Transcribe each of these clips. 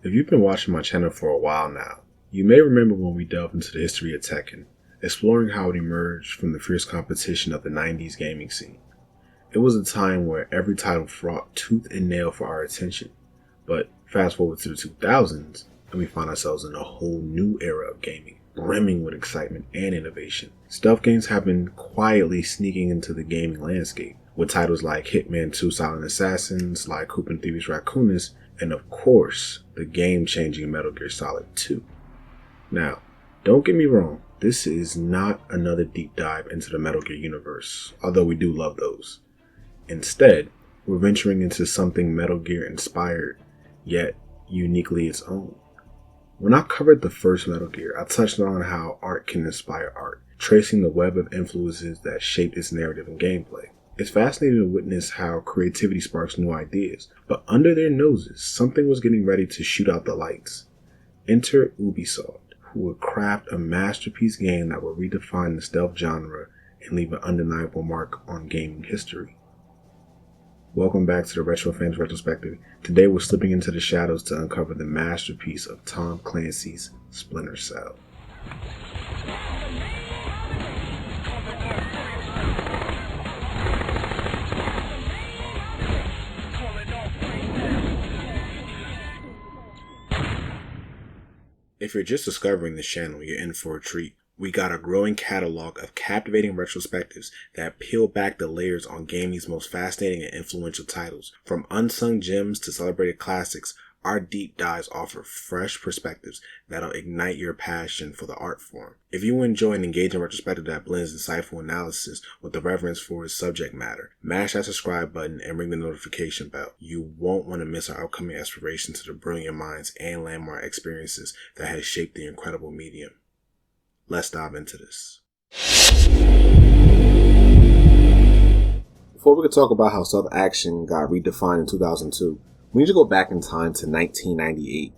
If you've been watching my channel for a while now, you may remember when we delved into the history of Tekken, exploring how it emerged from the fierce competition of the 90s gaming scene. It was a time where every title fought tooth and nail for our attention, but fast forward to the 2000s, and we find ourselves in a whole new era of gaming, brimming with excitement and innovation. Stealth games have been quietly sneaking into the gaming landscape, with titles like Hitman 2 Silent Assassins, Sly Cooper and Thieves Raccoonus, and of course, the game-changing Metal Gear Solid 2. Now, don't get me wrong, this is not another deep dive into the Metal Gear universe, although we do love those. Instead, we're venturing into something Metal Gear inspired, yet uniquely its own. When I covered the first Metal Gear, I touched on how art can inspire art, tracing the web of influences that shaped its narrative and gameplay. It's fascinating to witness how creativity sparks new ideas, but under their noses, something was getting ready to shoot out the lights. Enter Ubisoft, who would craft a masterpiece game that would redefine the stealth genre and leave an undeniable mark on gaming history. Welcome back to the Retro Fans Retrospective. Today we're slipping into the shadows to uncover the masterpiece of Tom Clancy's Splinter Cell. If you're just discovering this channel, you're in for a treat. We got a growing catalog of captivating retrospectives that peel back the layers on gaming's most fascinating and influential titles. From unsung gems to celebrated classics, our deep dives offer fresh perspectives that'll ignite your passion for the art form. If you enjoy an engaging retrospective that blends insightful analysis with the reverence for its subject matter, mash that subscribe button and ring the notification bell. You won't want to miss our upcoming exploration to the brilliant minds and landmark experiences that has shaped the incredible medium. Let's dive into this. Before we could talk about how stealth action got redefined in 2002, we need to go back in time to 1998.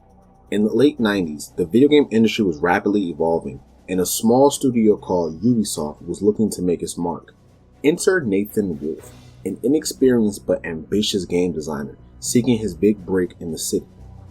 In the late 90s, the video game industry was rapidly evolving, and a small studio called Ubisoft was looking to make its mark. Enter Nathan Wolff, an inexperienced but ambitious game designer seeking his big break in the city.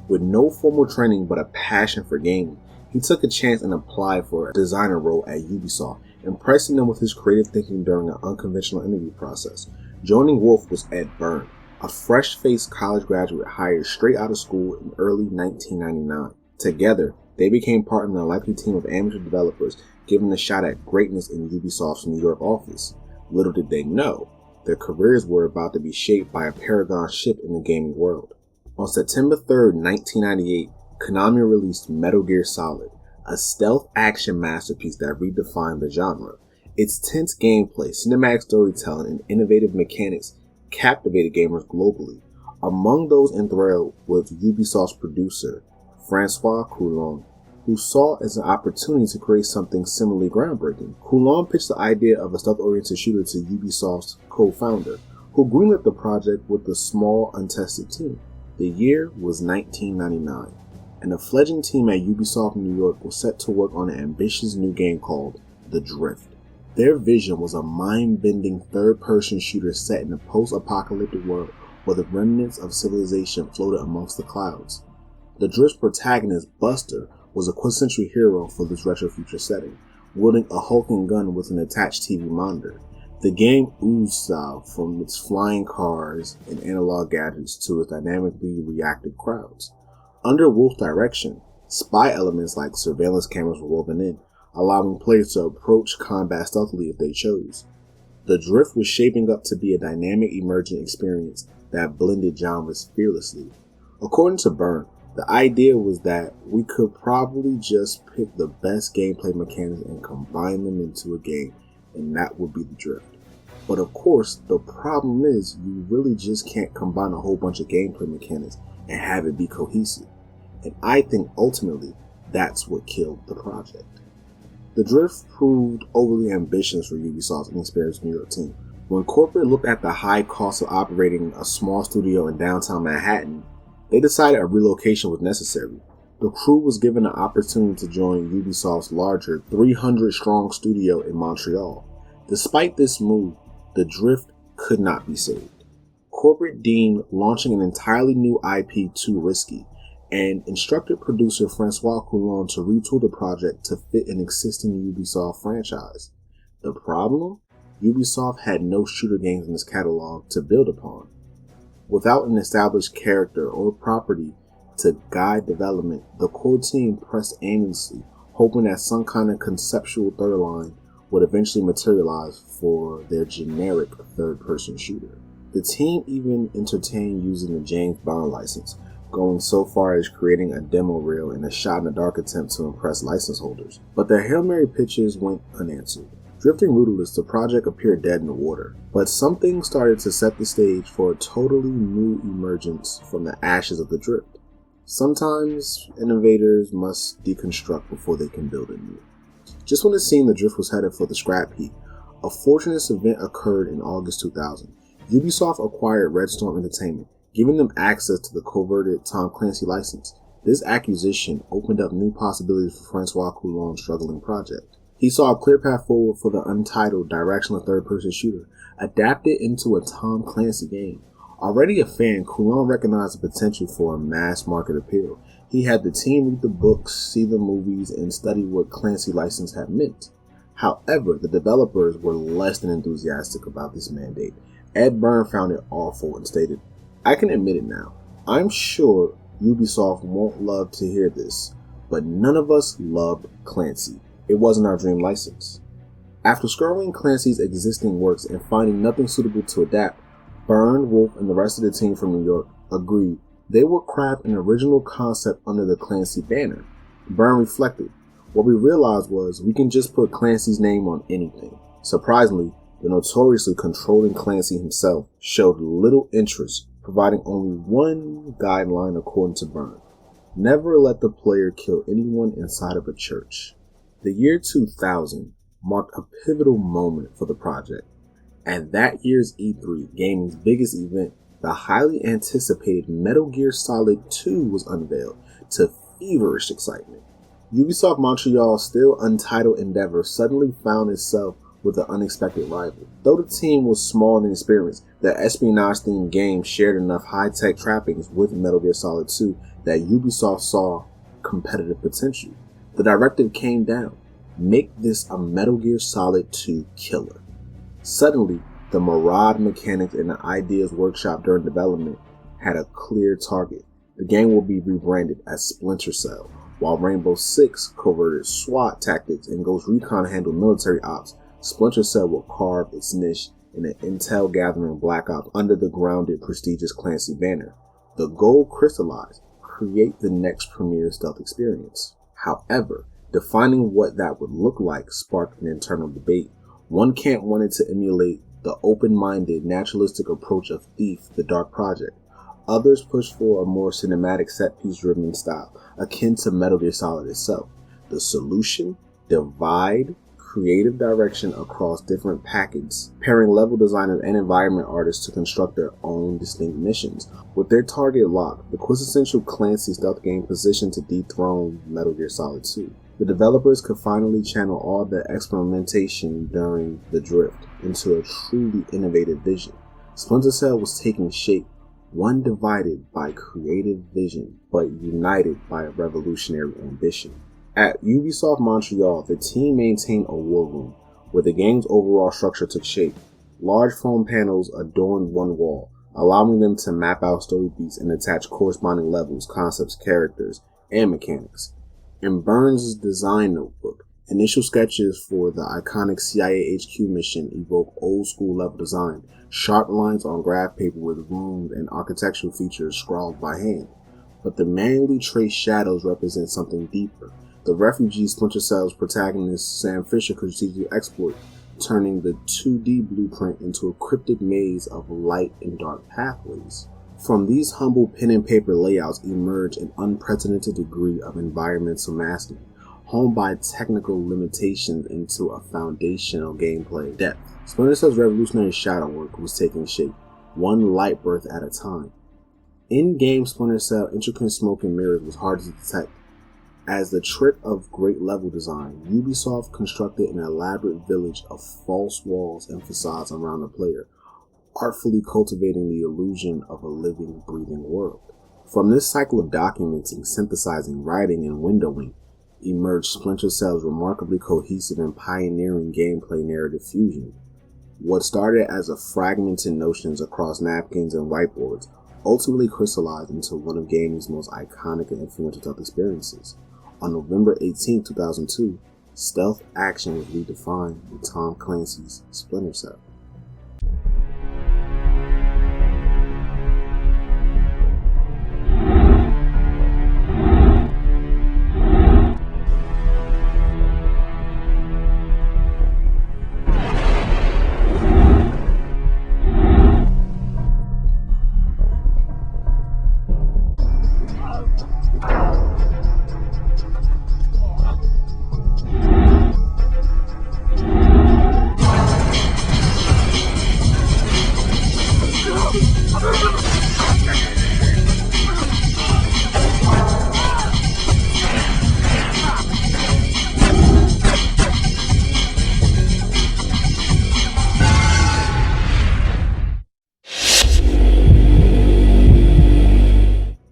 With no formal training but a passion for gaming, he took a chance and applied for a designer role at Ubisoft, impressing them with his creative thinking during an unconventional interview process. Joining Wolff was Ed Byrne, a fresh-faced college graduate hired straight out of school in early 1999. Together, they became part of an unlikely team of amateur developers given a shot at greatness in Ubisoft's New York office. Little did they know, their careers were about to be shaped by a paragon shift in the gaming world. On September 3rd, 1998, Konami released Metal Gear Solid, a stealth action masterpiece that redefined the genre. Its tense gameplay, cinematic storytelling, and innovative mechanics captivated gamers globally. Among those enthralled was Ubisoft's producer, Francois Coulon, who saw it as an opportunity to create something similarly groundbreaking. Coulon pitched the idea of a stealth-oriented shooter to Ubisoft's co-founder, who greenlit the project with a small, untested team. The year was 1999, and a fledgling team at Ubisoft New York was set to work on an ambitious new game called The Drift. Their vision was a mind-bending third-person shooter set in a post-apocalyptic world where the remnants of civilization floated amongst the clouds. The Drift's protagonist, Buster, was a quintessential hero for this retro-future setting, wielding a hulking gun with an attached TV monitor. The game oozed style, from its flying cars and analog gadgets to its dynamically reactive crowds. Under Wolff's direction, spy elements like surveillance cameras were woven in, allowing players to approach combat stealthily if they chose. The Drift was shaping up to be a dynamic emergent experience that blended genres fearlessly. According to Byrne, the idea was that we could probably just pick the best gameplay mechanics and combine them into a game, and that would be The Drift. But of course, the problem is you really just can't combine a whole bunch of gameplay mechanics and have it be cohesive. And I think ultimately, that's what killed the project. The Drift proved overly ambitious for Ubisoft's inexperienced New York team. When corporate looked at the high cost of operating a small studio in downtown Manhattan, they decided a relocation was necessary. The crew was given an opportunity to join Ubisoft's larger 300-strong studio in Montreal. Despite this move, The Drift could not be saved. Corporate deemed launching an entirely new IP too risky, and instructed producer Francois Coulon to retool the project to fit an existing Ubisoft franchise. The problem? Ubisoft had no shooter games in its catalog to build upon. Without an established character or property to guide development, the core team pressed aimlessly, hoping that some kind of conceptual third line would eventually materialize for their generic third-person shooter. The team even entertained using the James Bond license, going so far as creating a demo reel in a shot-in-the-dark attempt to impress license holders. But their Hail Mary pitches went unanswered. Drifting rudderless, the project appeared dead in the water, but something started to set the stage for a totally new emergence from the ashes of the drift. Sometimes innovators must deconstruct before they can build anew. Just when it seemed the drift was headed for the scrap heap, a fortuitous event occurred in August 2000. Ubisoft acquired Red Storm Entertainment, giving them access to the coveted Tom Clancy license. This acquisition opened up new possibilities for Francois Coulon's struggling project. He saw a clear path forward for the untitled directional third-person shooter, adapted into a Tom Clancy game. Already a fan, Coulon recognized the potential for a mass-market appeal. He had the team read the books, see the movies, and study what Clancy license had meant. However, the developers were less than enthusiastic about this mandate. Ed Byrne found it awful and stated, "I can admit it now. I'm sure Ubisoft won't love to hear this, but none of us loved Clancy. It wasn't our dream license." After scrolling Clancy's existing works and finding nothing suitable to adapt, Byrne, Wolf, and the rest of the team from New York agreed they would craft an original concept under the Clancy banner. Byrne reflected, "What we realized was we can just put Clancy's name on anything." Surprisingly, the notoriously controlling Clancy himself showed little interest, providing only one guideline according to Byrne: never let the player kill anyone inside of a church. The year 2000 marked a pivotal moment for the project. At that year's E3, gaming's biggest event, the highly anticipated Metal Gear Solid 2 was unveiled to feverish excitement. Ubisoft Montreal's still untitled endeavor suddenly found itself with an unexpected rival. Though the team was small and inexperienced, the espionage-themed game shared enough high-tech trappings with Metal Gear Solid 2 that Ubisoft saw competitive potential. The directive came down: make this a Metal Gear Solid 2 killer. Suddenly, the Murad mechanics and the ideas workshop during development had a clear target. The game will be rebranded as Splinter Cell. While Rainbow Six covered SWAT tactics and Ghost Recon handled military ops, Splinter Cell will carve its niche in an intel gathering Black Ops under the grounded prestigious Clancy banner. The goal crystallized: create the next premier stealth experience. However, defining what that would look like sparked an internal debate. One camp wanted to emulate the open-minded, naturalistic approach of Thief, the Dark Project. Others pushed for a more cinematic set-piece-driven style, akin to Metal Gear Solid itself. The solution? Divide creative direction across different packets, pairing level designers and environment artists to construct their own distinct missions. With their target locked, the quintessential Clancy stealth game positioned to dethrone Metal Gear Solid 2. The developers could finally channel all the experimentation during the drift into a truly innovative vision. Splinter Cell was taking shape, one divided by creative vision, but united by a revolutionary ambition. At Ubisoft Montreal, the team maintained a war room, where the game's overall structure took shape. Large foam panels adorned one wall, allowing them to map out story beats and attach corresponding levels, concepts, characters, and mechanics. In Byrne's design notebook, initial sketches for the iconic CIA HQ mission evoke old-school level design, sharp lines on graph paper with rooms and architectural features scrawled by hand. But the manually traced shadows represent something deeper. The refugee Splinter Cell's protagonist Sam Fisher could strategically exploit, turning the 2D blueprint into a cryptic maze of light and dark pathways. From these humble pen and paper layouts emerge an unprecedented degree of environmental mastery, honed by technical limitations into a foundational gameplay depth. Splinter Cell's revolutionary shadow work was taking shape, one light burst at a time. In-game Splinter Cell intricate smoke and mirrors was hard to detect. As the trick of great level design, Ubisoft constructed an elaborate village of false walls and facades around the player, artfully cultivating the illusion of a living, breathing world. From this cycle of documenting, synthesizing, writing, and windowing, emerged Splinter Cell's remarkably cohesive and pioneering gameplay narrative fusion. What started as a fragmented notions across napkins and whiteboards ultimately crystallized into one of gaming's most iconic and influential stealth experiences. On November 18, 2002, stealth action was redefined with Tom Clancy's Splinter Cell.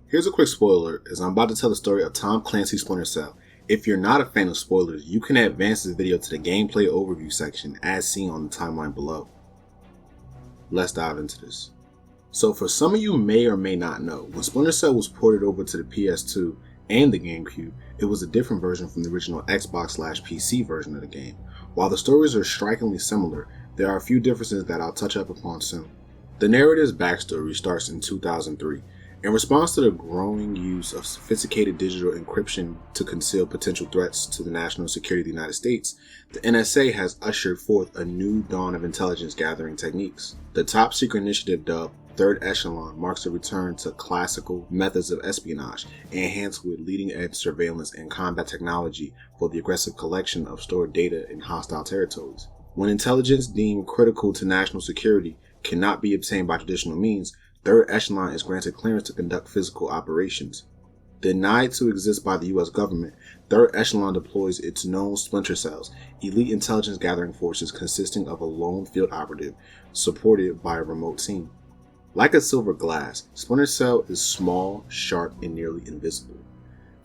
Here's a quick spoiler, as I'm about to tell the story of Tom Clancy's Splinter Cell. If you're not a fan of spoilers, you can advance this video to the gameplay overview section as seen on the timeline below. Let's dive into this. So for some of you may or may not know, when Splinter Cell was ported over to the PS2 and the GameCube, it was a different version from the original Xbox/PC version of the game. While the stories are strikingly similar, there are a few differences that I'll touch up upon soon. The narrative's backstory starts in 2003. In response to the growing use of sophisticated digital encryption to conceal potential threats to the national security of the United States, the NSA has ushered forth a new dawn of intelligence gathering techniques. The top secret initiative, dubbed Third Echelon, marks a return to classical methods of espionage, enhanced with leading-edge surveillance and combat technology for the aggressive collection of stored data in hostile territories. When intelligence deemed critical to national security cannot be obtained by traditional means, Third Echelon is granted clearance to conduct physical operations. Denied to exist by the US government, Third Echelon deploys its known Splinter Cells, elite intelligence gathering forces consisting of a lone field operative supported by a remote team. Like a silver glass, Splinter Cell is small, sharp, and nearly invisible.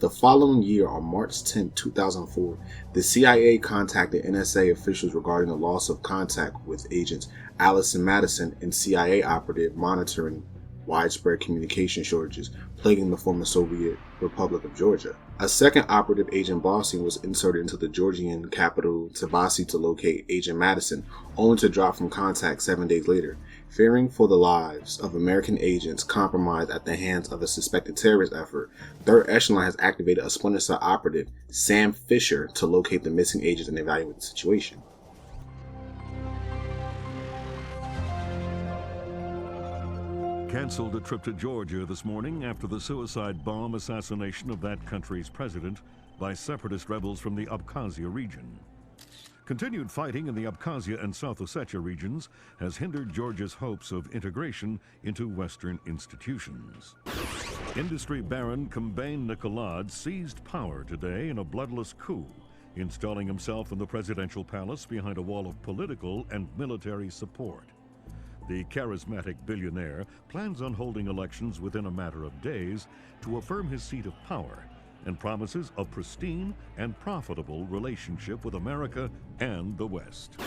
The following year, on March 10, 2004, the CIA contacted NSA officials regarding the loss of contact with agents Allison Madison and CIA operative monitoring widespread communication shortages plaguing the former Soviet Republic of Georgia. A second operative, Agent Bossing, was inserted into the Georgian capital Tbilisi to locate Agent Madison, only to drop from contact 7 days later. Fearing for the lives of American agents compromised at the hands of a suspected terrorist effort, Third Echelon has activated a Splinter Cell operative, Sam Fisher, to locate the missing agents and evaluate the situation. Canceled a trip to Georgia this morning after the suicide bomb assassination of that country's president by separatist rebels from the Abkhazia region. Continued fighting in the Abkhazia and South Ossetia regions has hindered Georgia's hopes of integration into Western institutions. Industry baron Kombain Nikoladze seized power today in a bloodless coup, installing himself in the presidential palace behind a wall of political and military support. The charismatic billionaire plans on holding elections within a matter of days to affirm his seat of power, and promises a pristine and profitable relationship with America and the West.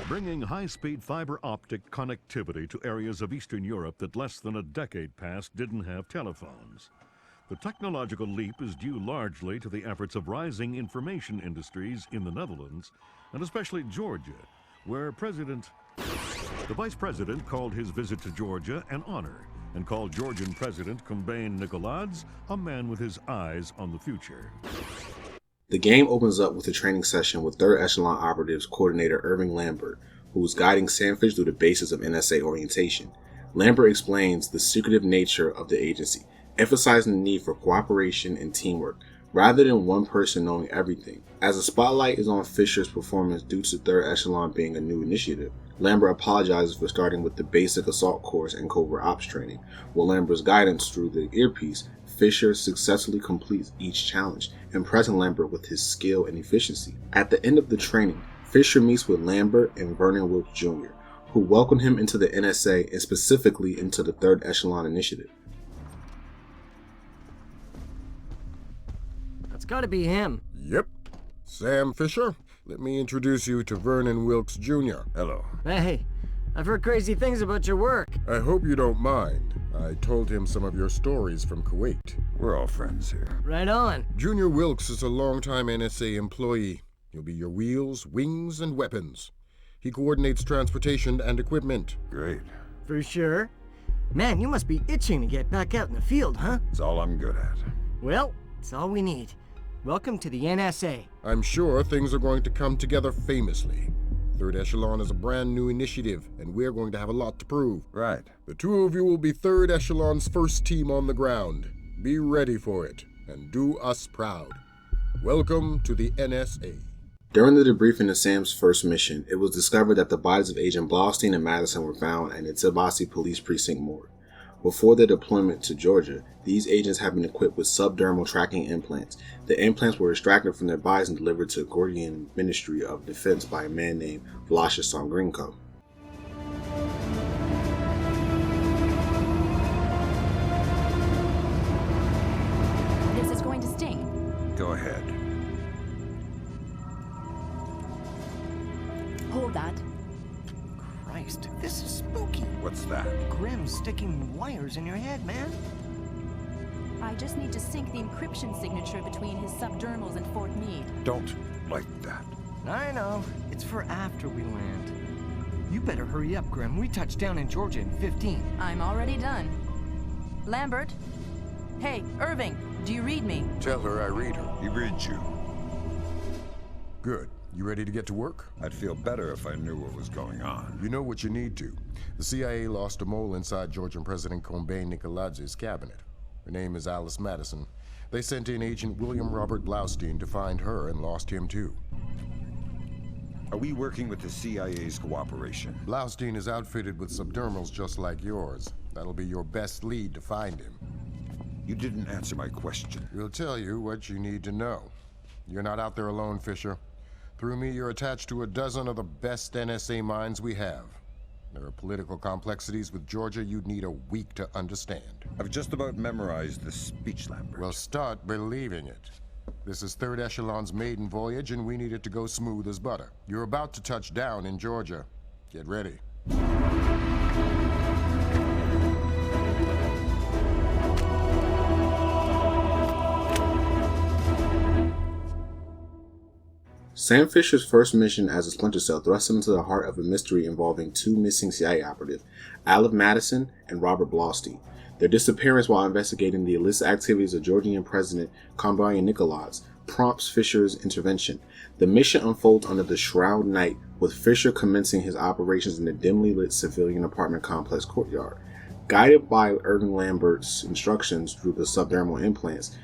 Bringing high-speed fiber optic connectivity to areas of Eastern Europe that less than a decade past didn't have telephones. The technological leap is due largely to the efforts of rising information industries in the Netherlands, and especially Georgia, where the Vice President called his visit to Georgia an honor, and called Georgian President Kombain Nikoladze a man with his eyes on the future. The game opens up with a training session with Third Echelon Operatives Coordinator Irving Lambert, who is guiding Sam Fisher through the basis of NSA orientation. Lambert explains the secretive nature of the agency, emphasizing the need for cooperation and teamwork, rather than one person knowing everything. As the spotlight is on Fisher's performance due to Third Echelon being a new initiative, Lambert apologizes for starting with the basic assault course and covert ops training. With Lambert's guidance through the earpiece, Fisher successfully completes each challenge, impressing Lambert with his skill and efficiency. At the end of the training, Fisher meets with Lambert and Vernon Wilkes Jr., who welcome him into the NSA and specifically into the Third Echelon Initiative. It's gotta be him. Yep. Sam Fisher, let me introduce you to Vernon Wilkes Jr. Hello. Hey, I've heard crazy things about your work. I hope you don't mind. I told him some of your stories from Kuwait. We're all friends here. Right on. Junior Wilkes is a longtime NSA employee. He'll be your wheels, wings, and weapons. He coordinates transportation and equipment. Great. For sure. Man, you must be itching to get back out in the field, huh? It's all I'm good at. Well, it's all we need. Welcome to the NSA. I'm sure things are going to come together famously. Third Echelon is a brand new initiative, and we're going to have a lot to prove. Right. The two of you will be Third Echelon's first team on the ground. Be ready for it, and do us proud. Welcome to the NSA. During the debriefing of Sam's first mission, it was discovered that the bodies of Agent Blaustein and Madison were found in the Tbilisi Police Precinct morgue. Before their deployment to Georgia, these agents have been equipped with subdermal tracking implants. The implants were extracted from their bodies and delivered to the Georgian Ministry of Defense by a man named Vlasta Songrenko. This is going to sting. Go ahead. Hold that. Christ, this is spooky. What's that? Grim sticking wires in your head, man. I just need to sync the encryption signature between his subdermals and Fort Meade. Don't like that. I know. It's for after we land. You better hurry up, Grim. We touch down in Georgia in 15. I'm already done. Lambert? Hey, Irving, do you read me? Tell her I read her. He reads you. Good. You ready to get to work? I'd feel better if I knew what was going on. You know what you need to. The CIA lost a mole inside Georgian President Kombay Nikoladzi's cabinet. Her name is Alice Madison. They sent in Agent William Robert Blaustein to find her and lost him too. Are we working with the CIA's cooperation? Blaustein is outfitted with subdermals just like yours. That'll be your best lead to find him. You didn't answer my question. We'll tell you what you need to know. You're not out there alone, Fisher. Through me, you're attached to a dozen of the best NSA minds we have. There are political complexities with Georgia you'd need a week to understand. I've just about memorized the speech, Lambert. Well, start believing it. This is Third Echelon's maiden voyage, and we need it to go smooth as butter. You're about to touch down in Georgia. Get ready. Sam Fisher's first mission as a Splinter Cell thrust him into the heart of a mystery involving two missing CIA operatives, Alice Madison and Robert Blaustein. Their disappearance while investigating the illicit activities of Georgian President Kombay Nikoladze prompts Fisher's intervention. The mission unfolds under the shroud night, with Fisher commencing his operations in the dimly lit civilian apartment complex courtyard. Guided by Irving Lambert's instructions through the subdermal implants,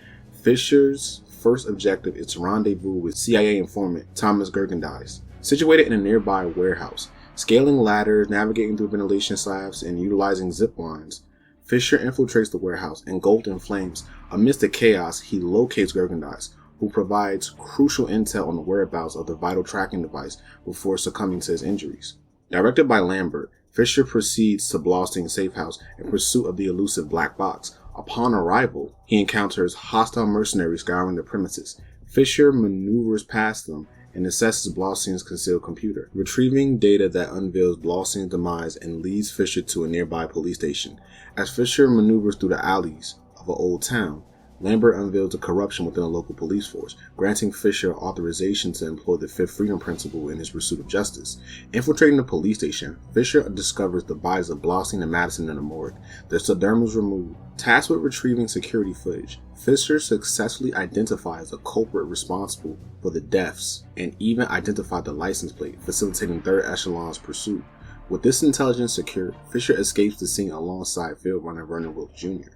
Fisher's first objective is to rendezvous with CIA informant Thomas Gergendice, situated in a nearby warehouse. Scaling ladders, navigating through ventilation slabs, and utilizing zip lines, Fisher infiltrates the warehouse. Engulfed in flames, amidst the chaos, he locates Gergendice, who provides crucial intel on the whereabouts of the vital tracking device before succumbing to his injuries. Directed by Lambert, Fisher proceeds to Blaustein's safe house in pursuit of the elusive black box. Upon arrival, he encounters hostile mercenaries scouring the premises. Fisher maneuvers past them and assesses Blaustein's concealed computer, retrieving data that unveils Blaustein's demise and leads Fisher to a nearby police station. As Fisher maneuvers through the alleys of an old town, Lambert unveils the corruption within the local police force, granting Fisher authorization to employ the Fifth Freedom Principle in his pursuit of justice. Infiltrating the police station, Fisher discovers the bodies of Blaustein and Madison in the morgue, their subdermals removed. Tasked with retrieving security footage, Fisher successfully identifies the culprit responsible for the deaths and even identified the license plate, facilitating Third Echelon's pursuit. With this intelligence secured, Fisher escapes the scene alongside field runner Vernon Wilkes Jr.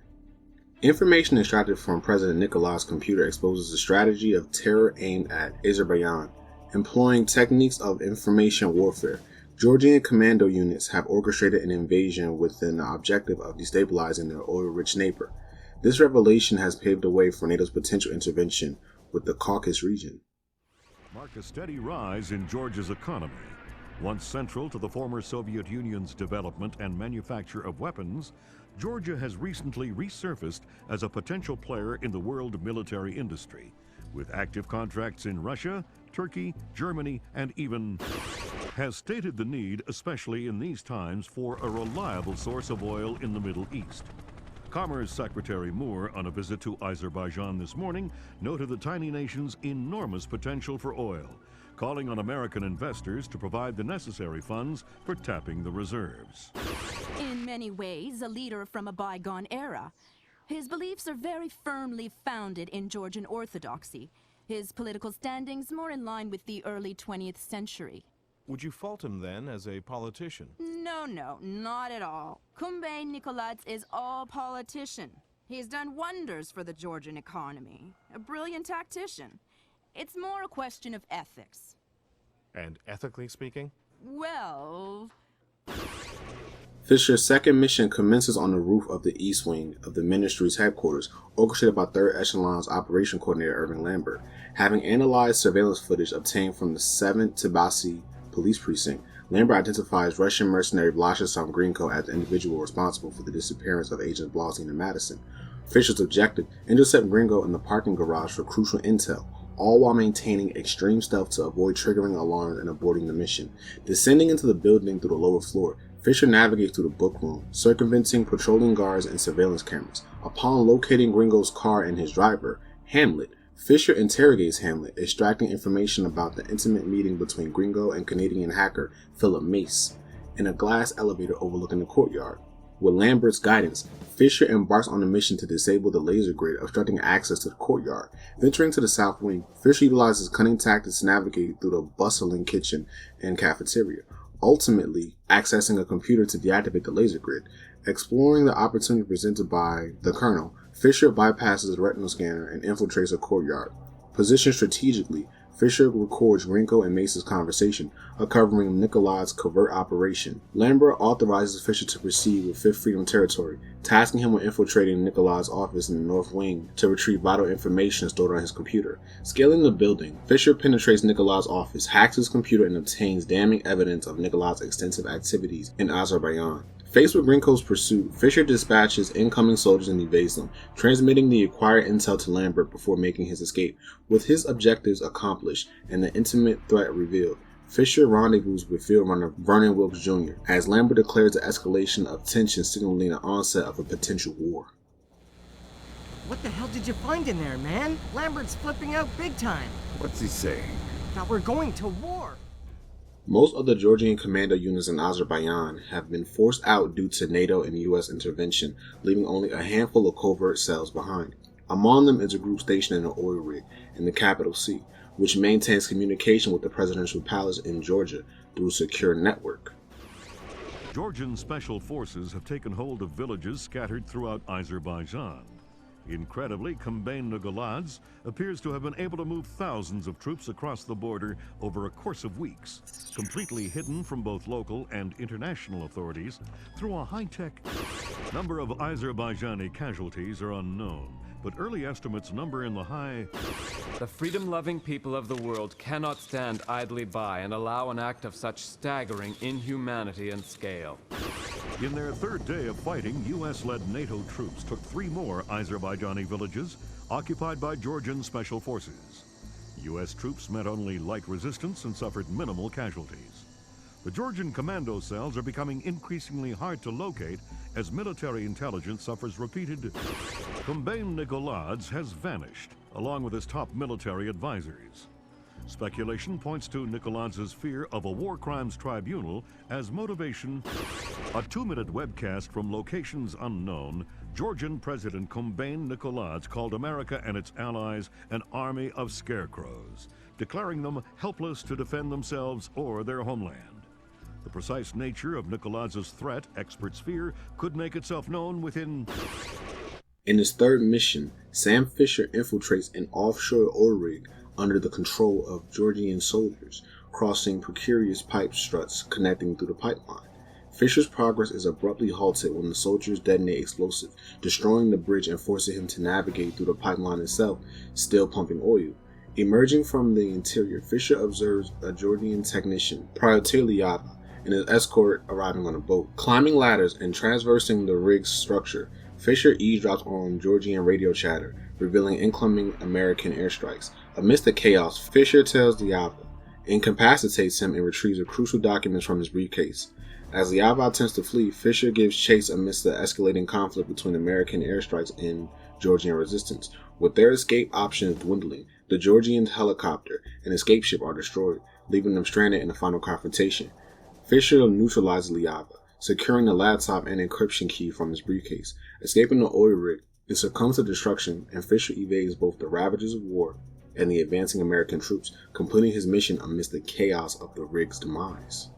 Information extracted from President Nikoladze's computer exposes a strategy of terror aimed at Azerbaijan, employing techniques of information warfare. Georgian commando units have orchestrated an invasion with the objective of destabilizing their oil-rich neighbor. This revelation has paved the way for NATO's potential intervention with the Caucasus region. Mark a steady rise in Georgia's economy. Once central to the former Soviet Union's development and manufacture of weapons, Georgia has recently resurfaced as a potential player in the world military industry. with active contracts in Russia, Turkey, Germany, and even has stated the need, especially in these times, for a reliable source of oil in the Middle East. Commerce Secretary Moore, on a visit to Azerbaijan this morning, noted the tiny nation's enormous potential for oil, calling on American investors to provide the necessary funds for tapping the reserves. In many ways, a leader from a bygone era. His beliefs are very firmly founded in Georgian orthodoxy. His political standings more in line with the early 20th century. Would you fault him then as a politician? No, not at all. Kumbayn Nikoladze is all politician. He's done wonders for the Georgian economy. A brilliant tactician. It's more a question of ethics. And ethically speaking? Well... Fisher's second mission commences on the roof of the East Wing of the Ministry's headquarters, orchestrated by 3rd Echelon's Operation Coordinator Irving Lambert. Having analyzed surveillance footage obtained from the 7th Tbilisi Police Precinct, Lambert identifies Russian mercenary Vyacheslav Grinko as the individual responsible for the disappearance of Agents Blaustein and Madison. Fisher's objective: intercept Gringo in the parking garage for crucial intel, all while maintaining extreme stealth to avoid triggering alarms and aborting the mission. Descending into the building through the lower floor, Fisher navigates through the book room, circumventing patrolling guards and surveillance cameras. Upon locating Gringo's car and his driver, Hamlet, Fisher interrogates Hamlet, extracting information about the intimate meeting between Gringo and Canadian hacker Philip Mace in a glass elevator overlooking the courtyard. With Lambert's guidance, Fisher embarks on a mission to disable the laser grid obstructing access to the courtyard. Venturing to the south wing, Fisher utilizes cunning tactics to navigate through the bustling kitchen and cafeteria, ultimately accessing a computer to deactivate the laser grid. Exploring the opportunity presented by the Colonel, Fisher bypasses the retinal scanner and infiltrates a courtyard. Positioned strategically, Fisher records Grinko and Mace's conversation, uncovering Nikoladze's covert operation. Lambert authorizes Fisher to proceed with Fifth Freedom territory, tasking him with infiltrating Nikoladze's office in the North Wing to retrieve vital information stored on his computer. Scaling the building, Fisher penetrates Nikoladze's office, hacks his computer, and obtains damning evidence of Nikoladze's extensive activities in Azerbaijan. Faced with Grinko's pursuit, Fisher dispatches incoming soldiers and evades them, transmitting the acquired intel to Lambert before making his escape. With his objectives accomplished and the intimate threat revealed, Fisher rendezvous with field runner Vernon Wilkes Jr. as Lambert declares the escalation of tension, signaling the onset of a potential war. What the hell did you find in there, man? Lambert's flipping out big time. What's he saying? That we're going to war. Most of the Georgian commando units in Azerbaijan have been forced out due to NATO and US intervention, leaving only a handful of covert cells behind. Among them is a group stationed in an oil rig in the capital C, which maintains communication with the presidential palace in Georgia through a secure network. Georgian special forces have taken hold of villages scattered throughout Azerbaijan. Incredibly, Kumbayn Nikoladze appears to have been able to move thousands of troops across the border over a course of weeks, completely hidden from both local and international authorities through a high-tech. Number of Azerbaijani casualties are unknown, but early estimates number in the high. The freedom-loving people of the world cannot stand idly by and allow an act of such staggering inhumanity and scale. In their third day of fighting, US-led NATO troops took 3 more Azerbaijani villages occupied by Georgian special forces. US troops met only light resistance and suffered minimal casualties. The Georgian commando cells are becoming increasingly hard to locate as military intelligence suffers repeated. Kumbayn Nikoladze has vanished, along with his top military advisors. Speculation points to Nikoladze's fear of a war crimes tribunal as motivation. A 2-minute webcast from locations unknown, Georgian President Kumbayn Nikoladze called America and its allies an army of scarecrows, declaring them helpless to defend themselves or their homeland. The precise nature of Nikoladze's threat, experts fear, could make itself known within. In his third mission, Sam Fisher infiltrates an offshore oil rig under the control of Georgian soldiers, crossing precarious pipe struts connecting through the pipeline. Fisher's progress is abruptly halted when the soldiers detonate explosives, destroying the bridge and forcing him to navigate through the pipeline itself, still pumping oil. Emerging from the interior, Fisher observes a Georgian technician, Pryatir Lyava, and his escort arriving on a boat. Climbing ladders and traversing the rig's structure, Fisher eavesdrops on Georgian radio chatter, revealing incoming American airstrikes. Amidst the chaos, Fisher tells Liava, incapacitates him, and retrieves the crucial documents from his briefcase. As Liava attempts to flee, Fisher gives chase amidst the escalating conflict between American airstrikes and Georgian resistance. With their escape options dwindling, the Georgian helicopter and escape ship are destroyed, leaving them stranded in the final confrontation. Fisher neutralizes Liava, securing the laptop and encryption key from his briefcase. Escaping the oil rig, it succumbs to destruction, and Fisher evades both the ravages of war and the advancing American troops, completing his mission amidst the chaos of the rig's demise.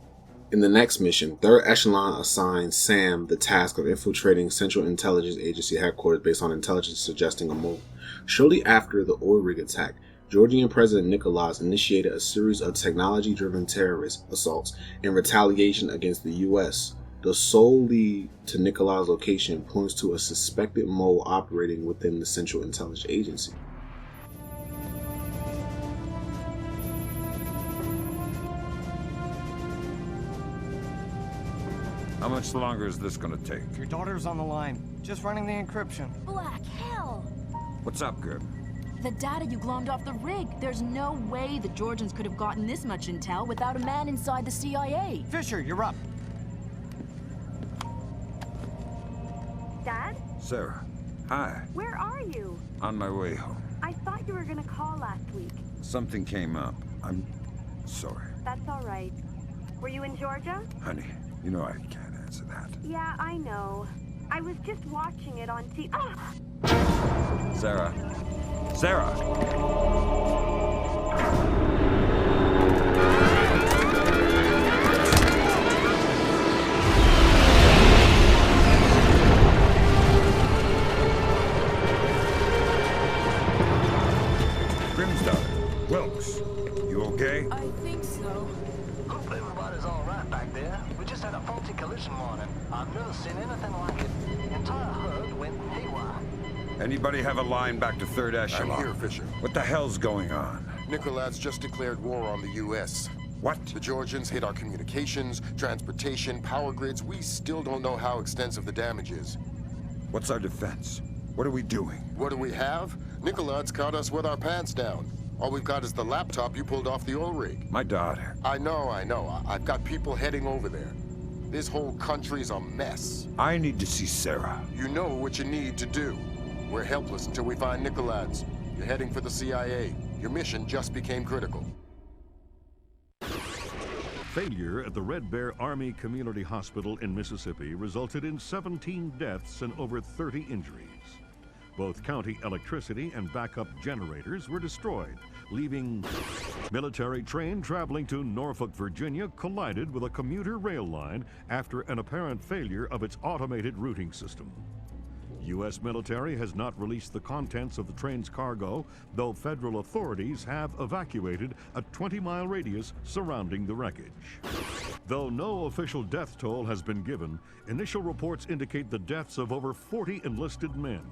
In the next mission, 3rd Echelon assigns Sam the task of infiltrating Central Intelligence Agency headquarters based on intelligence suggesting a mole. Shortly after the oil rig attack, Georgian President Nicholas initiated a series of technology-driven terrorist assaults in retaliation against the U.S. The sole lead to Nicholas' location points to a suspected mole operating within the Central Intelligence Agency. How much longer is this gonna take? Your daughter's on the line. Just running the encryption. Black hell! What's up, Grim? The data you glommed off the rig. There's no way the Georgians could have gotten this much intel without a man inside the CIA. Fisher, you're up. Dad? Sarah. Hi. Where are you? On my way home. I thought you were gonna call last week. Something came up. I'm sorry. That's all right. Were you in Georgia? Honey, you know I can't answer that. Yeah, I know. I was just watching it on TV. Ah! Sarah. Sarah! Grim's daughter. Wilkes. You okay? I think so. Hope everybody's all right back there. We just had a faulty collision warning. I've never seen anything like it. The entire herd went haywire. Anybody have a line back to 3rd Echelon? I'm here, Fisher. What the hell's going on? Nicholas just declared war on the U.S. What? The Georgians hit our communications, transportation, power grids. We still don't know how extensive the damage is. What's our defense? What are we doing? What do we have? Nicholas caught us with our pants down. All we've got is the laptop you pulled off the oil rig. My daughter. I know. I've got people heading over there. This whole country's a mess. I need to see Sarah. You know what you need to do. We're helpless until we find Nicholas. You're heading for the CIA. Your mission just became critical. Failure at the Red Bear Army Community Hospital in Mississippi resulted in 17 deaths and over 30 injuries. Both county electricity and backup generators were destroyed, leaving military train traveling to Norfolk, Virginia collided with a commuter rail line after an apparent failure of its automated routing system. U.S. military has not released the contents of the train's cargo, though federal authorities have evacuated a 20-mile radius surrounding the wreckage. Though no official death toll has been given, initial reports indicate the deaths of over 40 enlisted men.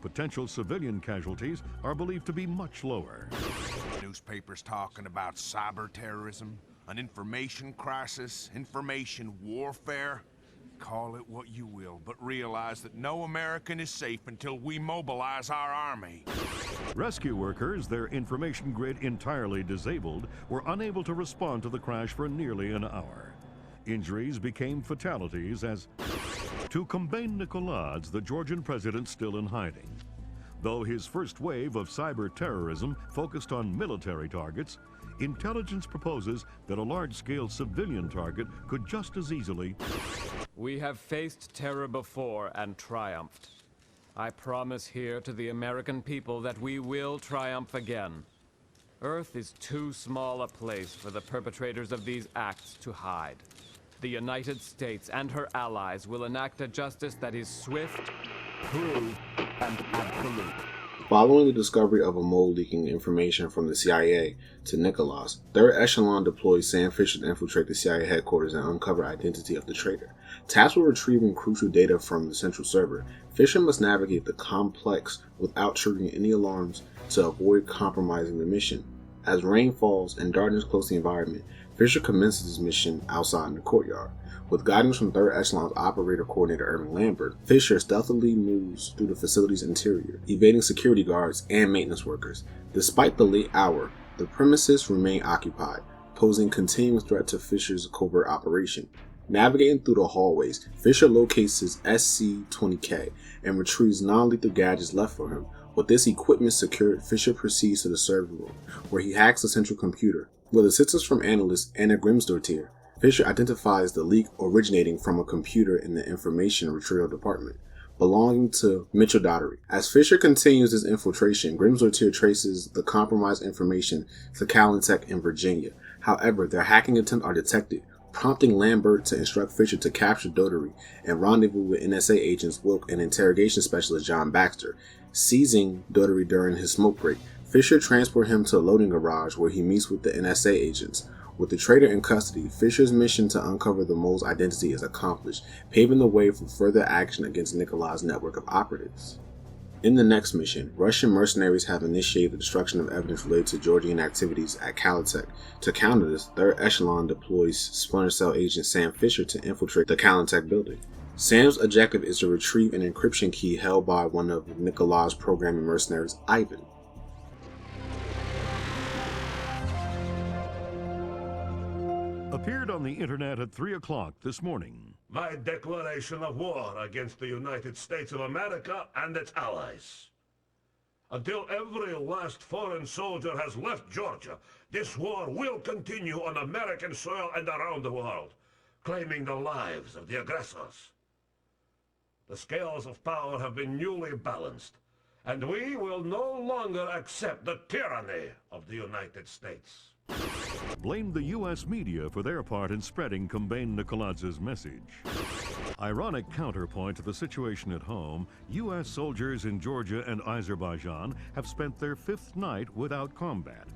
Potential civilian casualties are believed to be much lower. Newspapers talking about cyber terrorism, an information crisis, information warfare. Call it what you will, but realize that no American is safe until we mobilize our army. Rescue workers, their information grid entirely disabled, were unable to respond to the crash for nearly an hour. Injuries became fatalities as, to combat Nicholas, the Georgian president still in hiding. Though his first wave of cyber terrorism focused on military targets, intelligence proposes that a large-scale civilian target could just as easily... We have faced terror before and triumphed. I promise here to the American people that we will triumph again. Earth is too small a place for the perpetrators of these acts to hide. The United States and her allies will enact a justice that is swift, true, and absolute. Following the discovery of a mole leaking information from the CIA to Nicholas, 3rd Echelon deployed Sam Fisher to infiltrate the CIA headquarters and uncover identity of the traitor. Tasked with retrieving crucial data from the central server, Fisher must navigate the complex without triggering any alarms to avoid compromising the mission. As rain falls and darkness close the environment, Fisher commences his mission outside in the courtyard. With guidance from 3rd Echelon's operator coordinator Irving Lambert, Fisher stealthily moves through the facility's interior, evading security guards and maintenance workers. Despite the late hour, the premises remain occupied, posing continuing threat to Fisher's covert operation. Navigating through the hallways, Fisher locates his SC-20K and retrieves non-lethal gadgets left for him. With this equipment secured, Fisher proceeds to the server room, where he hacks the central computer. With assistance from analyst Anna Grimsdottir, Fisher identifies the leak originating from a computer in the information retrieval department, belonging to Mitchell Daugherty. As Fisher continues his infiltration, Grimsdottir traces the compromised information to Caltech in Virginia. However, their hacking attempts are detected, prompting Lambert to instruct Fisher to capture Daugherty and rendezvous with NSA agents Wilk and interrogation specialist John Baxter. Seizing Daugherty during his smoke break, Fisher transports him to a loading garage where he meets with the NSA agents. With the traitor in custody, Fisher's mission to uncover the mole's identity is accomplished, paving the way for further action against Nikolai's network of operatives. In the next mission, Russian mercenaries have initiated the destruction of evidence related to Georgian activities at Caltech. To counter this, 3rd Echelon deploys Splinter Cell agent Sam Fisher to infiltrate the Caltech building. Sam's objective is to retrieve an encryption key held by one of Nikolai's programming mercenaries, Ivan. Appeared on the internet at 3 o'clock this morning. My declaration of war against the United States of America and its allies. Until every last foreign soldier has left Georgia, this war will continue on American soil and around the world, claiming the lives of the aggressors. The scales of power have been newly balanced, and we will no longer accept the tyranny of the United States. Blamed the U.S. media for their part in spreading Kombain Nikoladz's message. Ironic counterpoint to the situation at home, U.S. soldiers in Georgia and Azerbaijan have spent their 5th night without combat.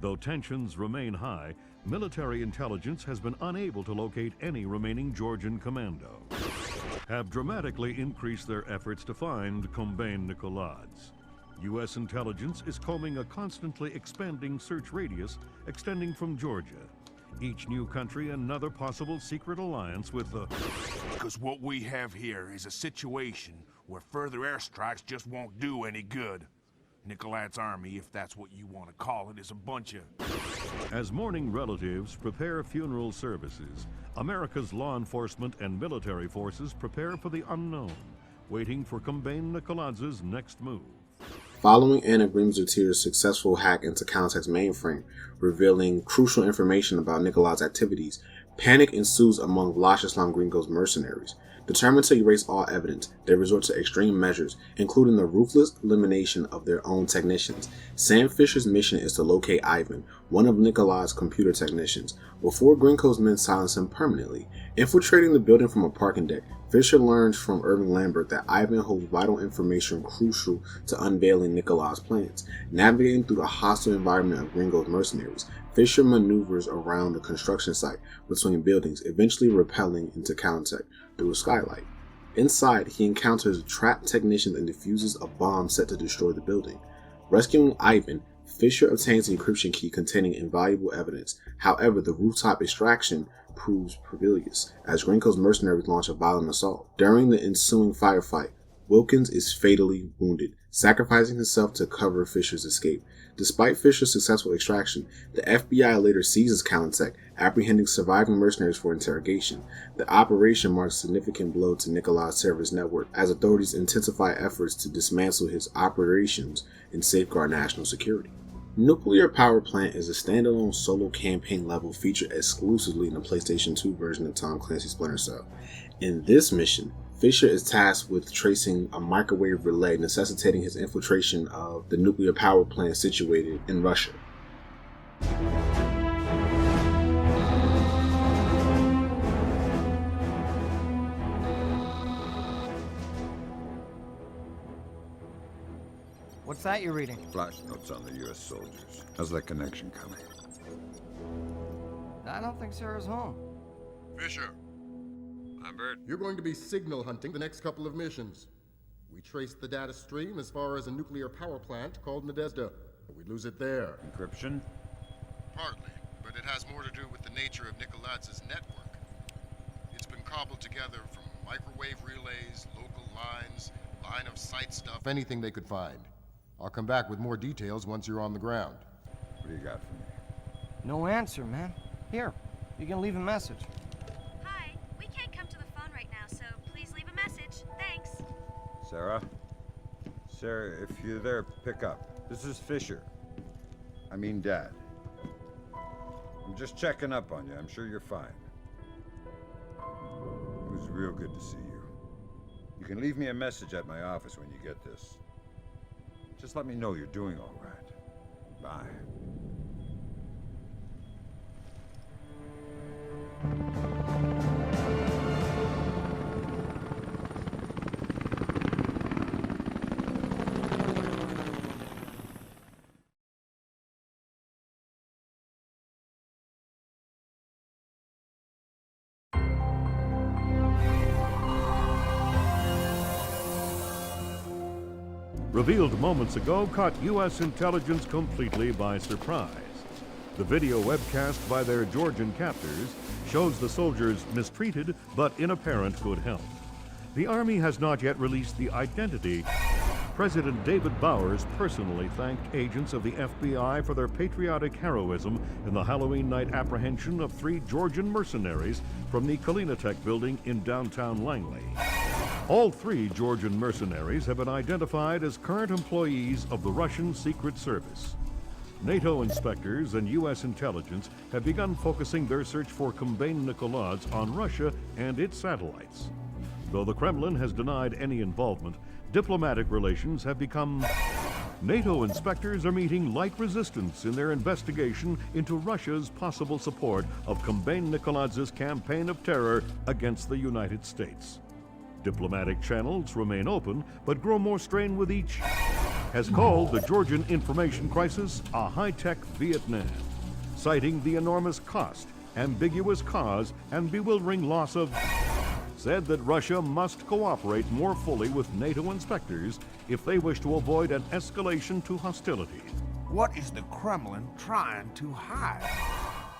Though tensions remain high, military intelligence has been unable to locate any remaining Georgian commando. Have dramatically increased their efforts to find Kombain Nikoladze. U.S. intelligence is combing a constantly expanding search radius extending from Georgia. Each new country another possible secret alliance with the... Because what we have here is a situation where further airstrikes just won't do any good. Nikoladze's army, if that's what you want to call it, is a bunch of... As mourning relatives prepare funeral services, America's law enforcement and military forces prepare for the unknown, waiting for Kombain Nikoladze's next move. Following Anna Grimsdottir's successful hack into Caltech's mainframe, revealing crucial information about Nikoladze's activities, panic ensues among Vladisław Gringo's mercenaries. Determined to erase all evidence, they resort to extreme measures, including the ruthless elimination of their own technicians. Sam Fisher's mission is to locate Ivan, one of Nikoladze's computer technicians, before Gringo's men silence him permanently. Infiltrating the building from a parking deck, Fisher learns from Irving Lambert that Ivan holds vital information crucial to unveiling Nikoladze's plans. Navigating through the hostile environment of Gringo's mercenaries, Fisher maneuvers around the construction site between buildings, eventually rappelling into Caltech through a skylight. Inside, he encounters trapped technicians and defuses a bomb set to destroy the building. Rescuing Ivan, Fisher obtains the encryption key containing invaluable evidence. However, the rooftop extraction proves perilous, as Gringo's mercenaries launch a violent assault. During the ensuing firefight, Wilkins is fatally wounded, sacrificing himself to cover Fisher's escape. Despite Fisher's successful extraction, the FBI later seizes Caltech, apprehending surviving mercenaries for interrogation. The operation marks a significant blow to Nikoladze's terrorist network, as authorities intensify efforts to dismantle his operations and safeguard national security. Nuclear Power Plant is a standalone solo campaign level featured exclusively in the PlayStation 2 version of Tom Clancy's Splinter Cell. In this mission, Fisher is tasked with tracing a microwave relay necessitating his infiltration of the nuclear power plant situated in Russia. What's that you're reading? Flash notes on the U.S. soldiers. How's that connection coming? I don't think Sarah's home. Fisher. Lambert? You're going to be signal hunting the next couple of missions. We traced the data stream as far as a nuclear power plant called Nadezhda. We'd lose it there. Encryption? Partly, but it has more to do with the nature of Nikoladz's network. It's been cobbled together from microwave relays, local lines, line of sight stuff, anything they could find. I'll come back with more details once you're on the ground. What do you got for me? No answer, man. Here, you can leave a message. Hi, we can't come to the phone right now, so please leave a message. Thanks. Sarah? Sarah, if you're there, pick up. This is Fisher. I mean, Dad. I'm just checking up on you. I'm sure you're fine. It was real good to see you. You can leave me a message at my office when you get this. Just let me know you're doing all right. Bye. Revealed moments ago caught U.S. intelligence completely by surprise. The video webcast by their Georgian captors shows the soldiers mistreated but in apparent good health. The Army has not yet released the identity. President David Bowers personally thanked agents of the FBI for their patriotic heroism in the Halloween night apprehension of 3 Georgian mercenaries from the Kalinatech building in downtown Langley. All 3 Georgian mercenaries have been identified as current employees of the Russian Secret Service. NATO inspectors and U.S. intelligence have begun focusing their search for Kombain Nikolads on Russia and its satellites. Though the Kremlin has denied any involvement, diplomatic relations have become... NATO inspectors are meeting light resistance in their investigation into Russia's possible support of Kombain Nikolads' campaign of terror against the United States. Diplomatic channels remain open, but grow more strained with each, has called the Georgian information crisis a high-tech Vietnam, citing the enormous cost, ambiguous cause, and bewildering loss of, said that Russia must cooperate more fully with NATO inspectors if they wish to avoid an escalation to hostility. What is the Kremlin trying to hide?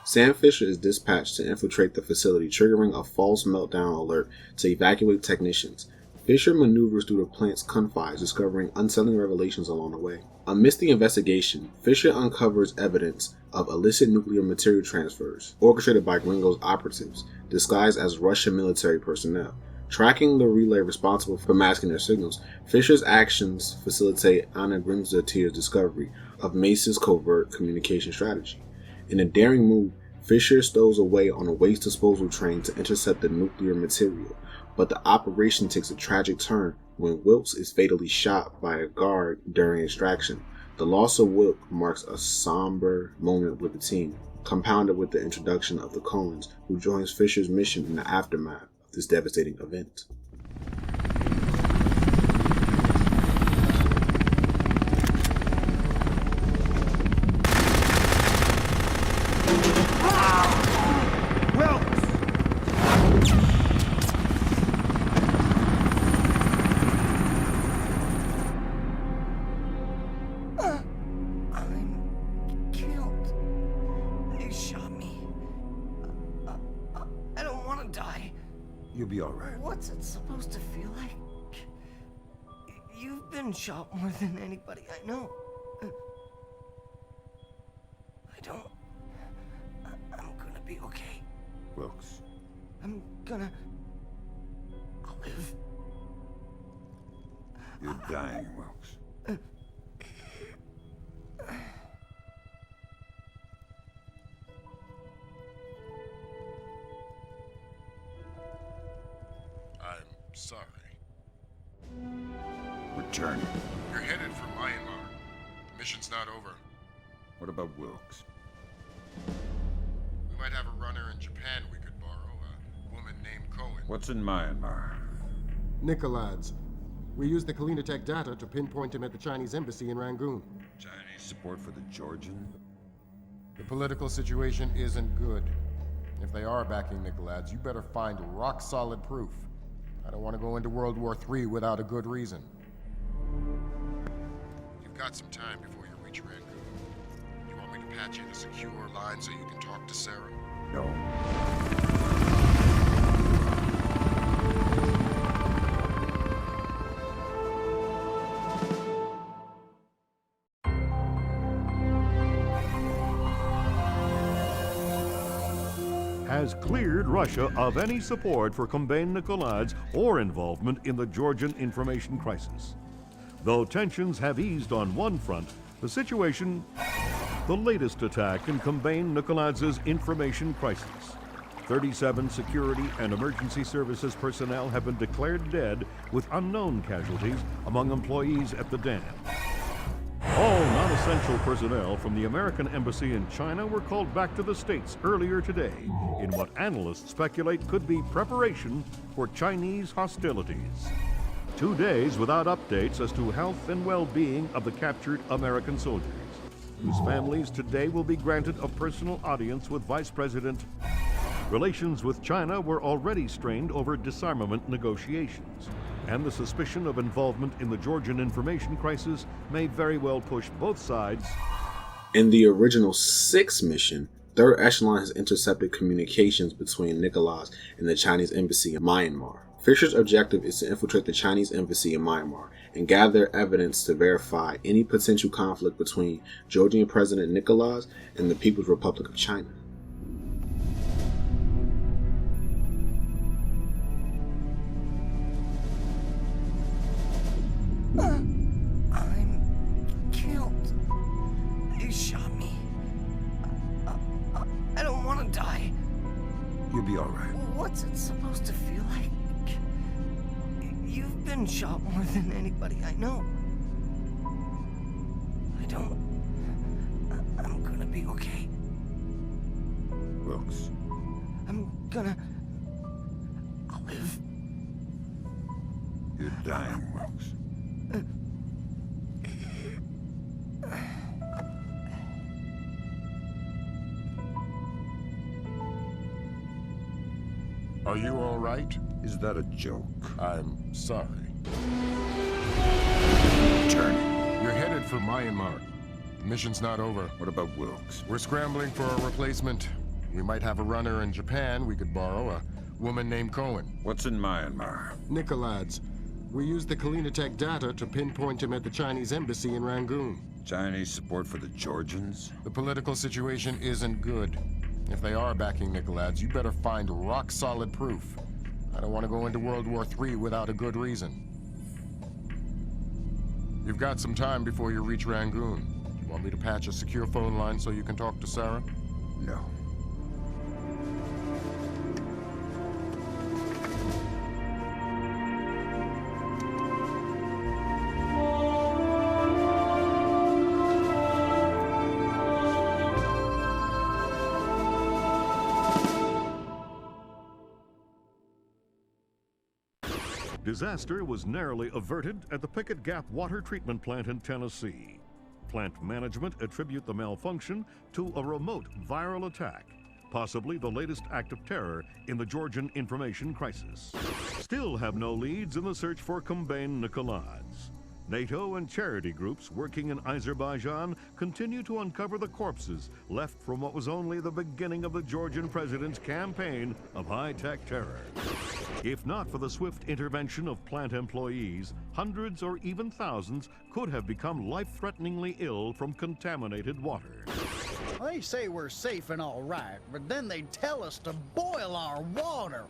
Sam Fisher is dispatched to infiltrate the facility, triggering a false meltdown alert to evacuate technicians. Fisher maneuvers through the plant's confines, discovering unsettling revelations along the way. Amidst the investigation, Fisher uncovers evidence of illicit nuclear material transfers, orchestrated by Gringo's operatives, disguised as Russian military personnel. Tracking the relay responsible for masking their signals, Fisher's actions facilitate Anna Grimsdottir's discovery of Mace's covert communication strategy. In a daring move, Fisher stows away on a waste disposal train to intercept the nuclear material, but the operation takes a tragic turn when Wilkes is fatally shot by a guard during extraction. The loss of Wilkes marks a somber moment with the team, compounded with the introduction of the Coens, who joins Fisher's mission in the aftermath of this devastating event. You'll be all right. What's it supposed to feel like? You've been shot more than anybody I know. I'm gonna be okay. Wilkes. I'm gonna live. You're dying, Wilkes. Sorry. Return. You're headed for Myanmar. Mission's not over. What about Wilkes? We might have a runner in Japan we could borrow, a woman named Cohen. What's in Myanmar? Nikolads. We used the Kalinatech data to pinpoint him at the Chinese embassy in Rangoon. Chinese support for the Georgian? The political situation isn't good. If they are backing Nikolads, you better find rock-solid proof. I don't want to go into World War III without a good reason. You've got some time before you reach Rangoon. patch in a secure line so you can talk to Sarah? No. has cleared Russia of any support for Kombain Nikoladze or involvement in the Georgian information crisis. Though tensions have eased on one front, the latest attack in Kombain Nikoladze's information crisis. 37 security and emergency services personnel have been declared dead, with unknown casualties among employees at the dam. All non-essential personnel from the American embassy in China were called back to the States earlier today in what analysts speculate could be preparation for Chinese hostilities. 2 days without updates as to health and well-being of the captured American soldiers, whose families today will be granted a personal audience with Vice President. Relations with China were already strained over disarmament negotiations, and the suspicion of involvement in the Georgian information crisis may very well push both sides. In the original 6 mission, Third Echelon has intercepted communications between Nikoladze and the Chinese embassy in Myanmar. Fisher's objective is to infiltrate the Chinese embassy in Myanmar and gather evidence to verify any potential conflict between Georgian President Nikoladze and the People's Republic of China. I'm killed. They shot me. I don't want to die. You'll be all right. What's it supposed to feel like? You've been shot more than anybody I know. I'm gonna be okay. Wilkes. I'll live. You're dying, Wilkes. Are you all right? Is that a joke? I'm sorry. Journey. You're headed for Myanmar. The mission's not over. What about Wilkes? We're scrambling for a replacement. We might have a runner in Japan we could borrow, a woman named Cohen. What's in Myanmar? Nikoladze. We used the Kalinatech data to pinpoint him at the Chinese embassy in Rangoon. Chinese support for the Georgians? The political situation isn't good. If they are backing Nikoladze, you better find rock-solid proof. I don't want to go into World War III without a good reason. You've got some time before you reach Rangoon. Want me to patch a secure phone line so you can talk to Sarah? No. Disaster was narrowly averted at the Pickett Gap water treatment plant in Tennessee. Plant management attribute the malfunction to a remote viral attack, possibly the latest act of terror in the Georgian information crisis. Still have no leads in the search for Kombain Nikoladze. NATO and charity groups working in Azerbaijan continue to uncover the corpses left from what was only the beginning of the Georgian president's campaign of high-tech terror. If not for the swift intervention of plant employees, hundreds or even thousands could have become life-threateningly ill from contaminated water. They say we're safe and all right, but then they tell us to boil our water.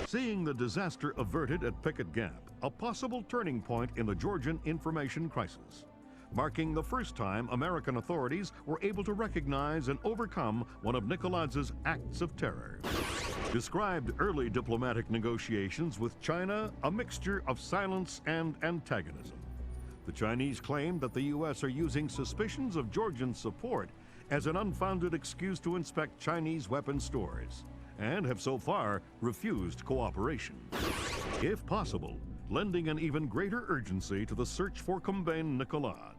Seeing the disaster averted at Pickett Gap, a possible turning point in the Georgian information crisis, marking the first time American authorities were able to recognize and overcome one of Nikoladze's acts of terror. Described early diplomatic negotiations with China a mixture of silence and antagonism. The Chinese claimed that the U.S. are using suspicions of Georgian support as an unfounded excuse to inspect Chinese weapons stores, and have so far refused cooperation. If possible, lending an even greater urgency to the search for Kombain Nikoladze.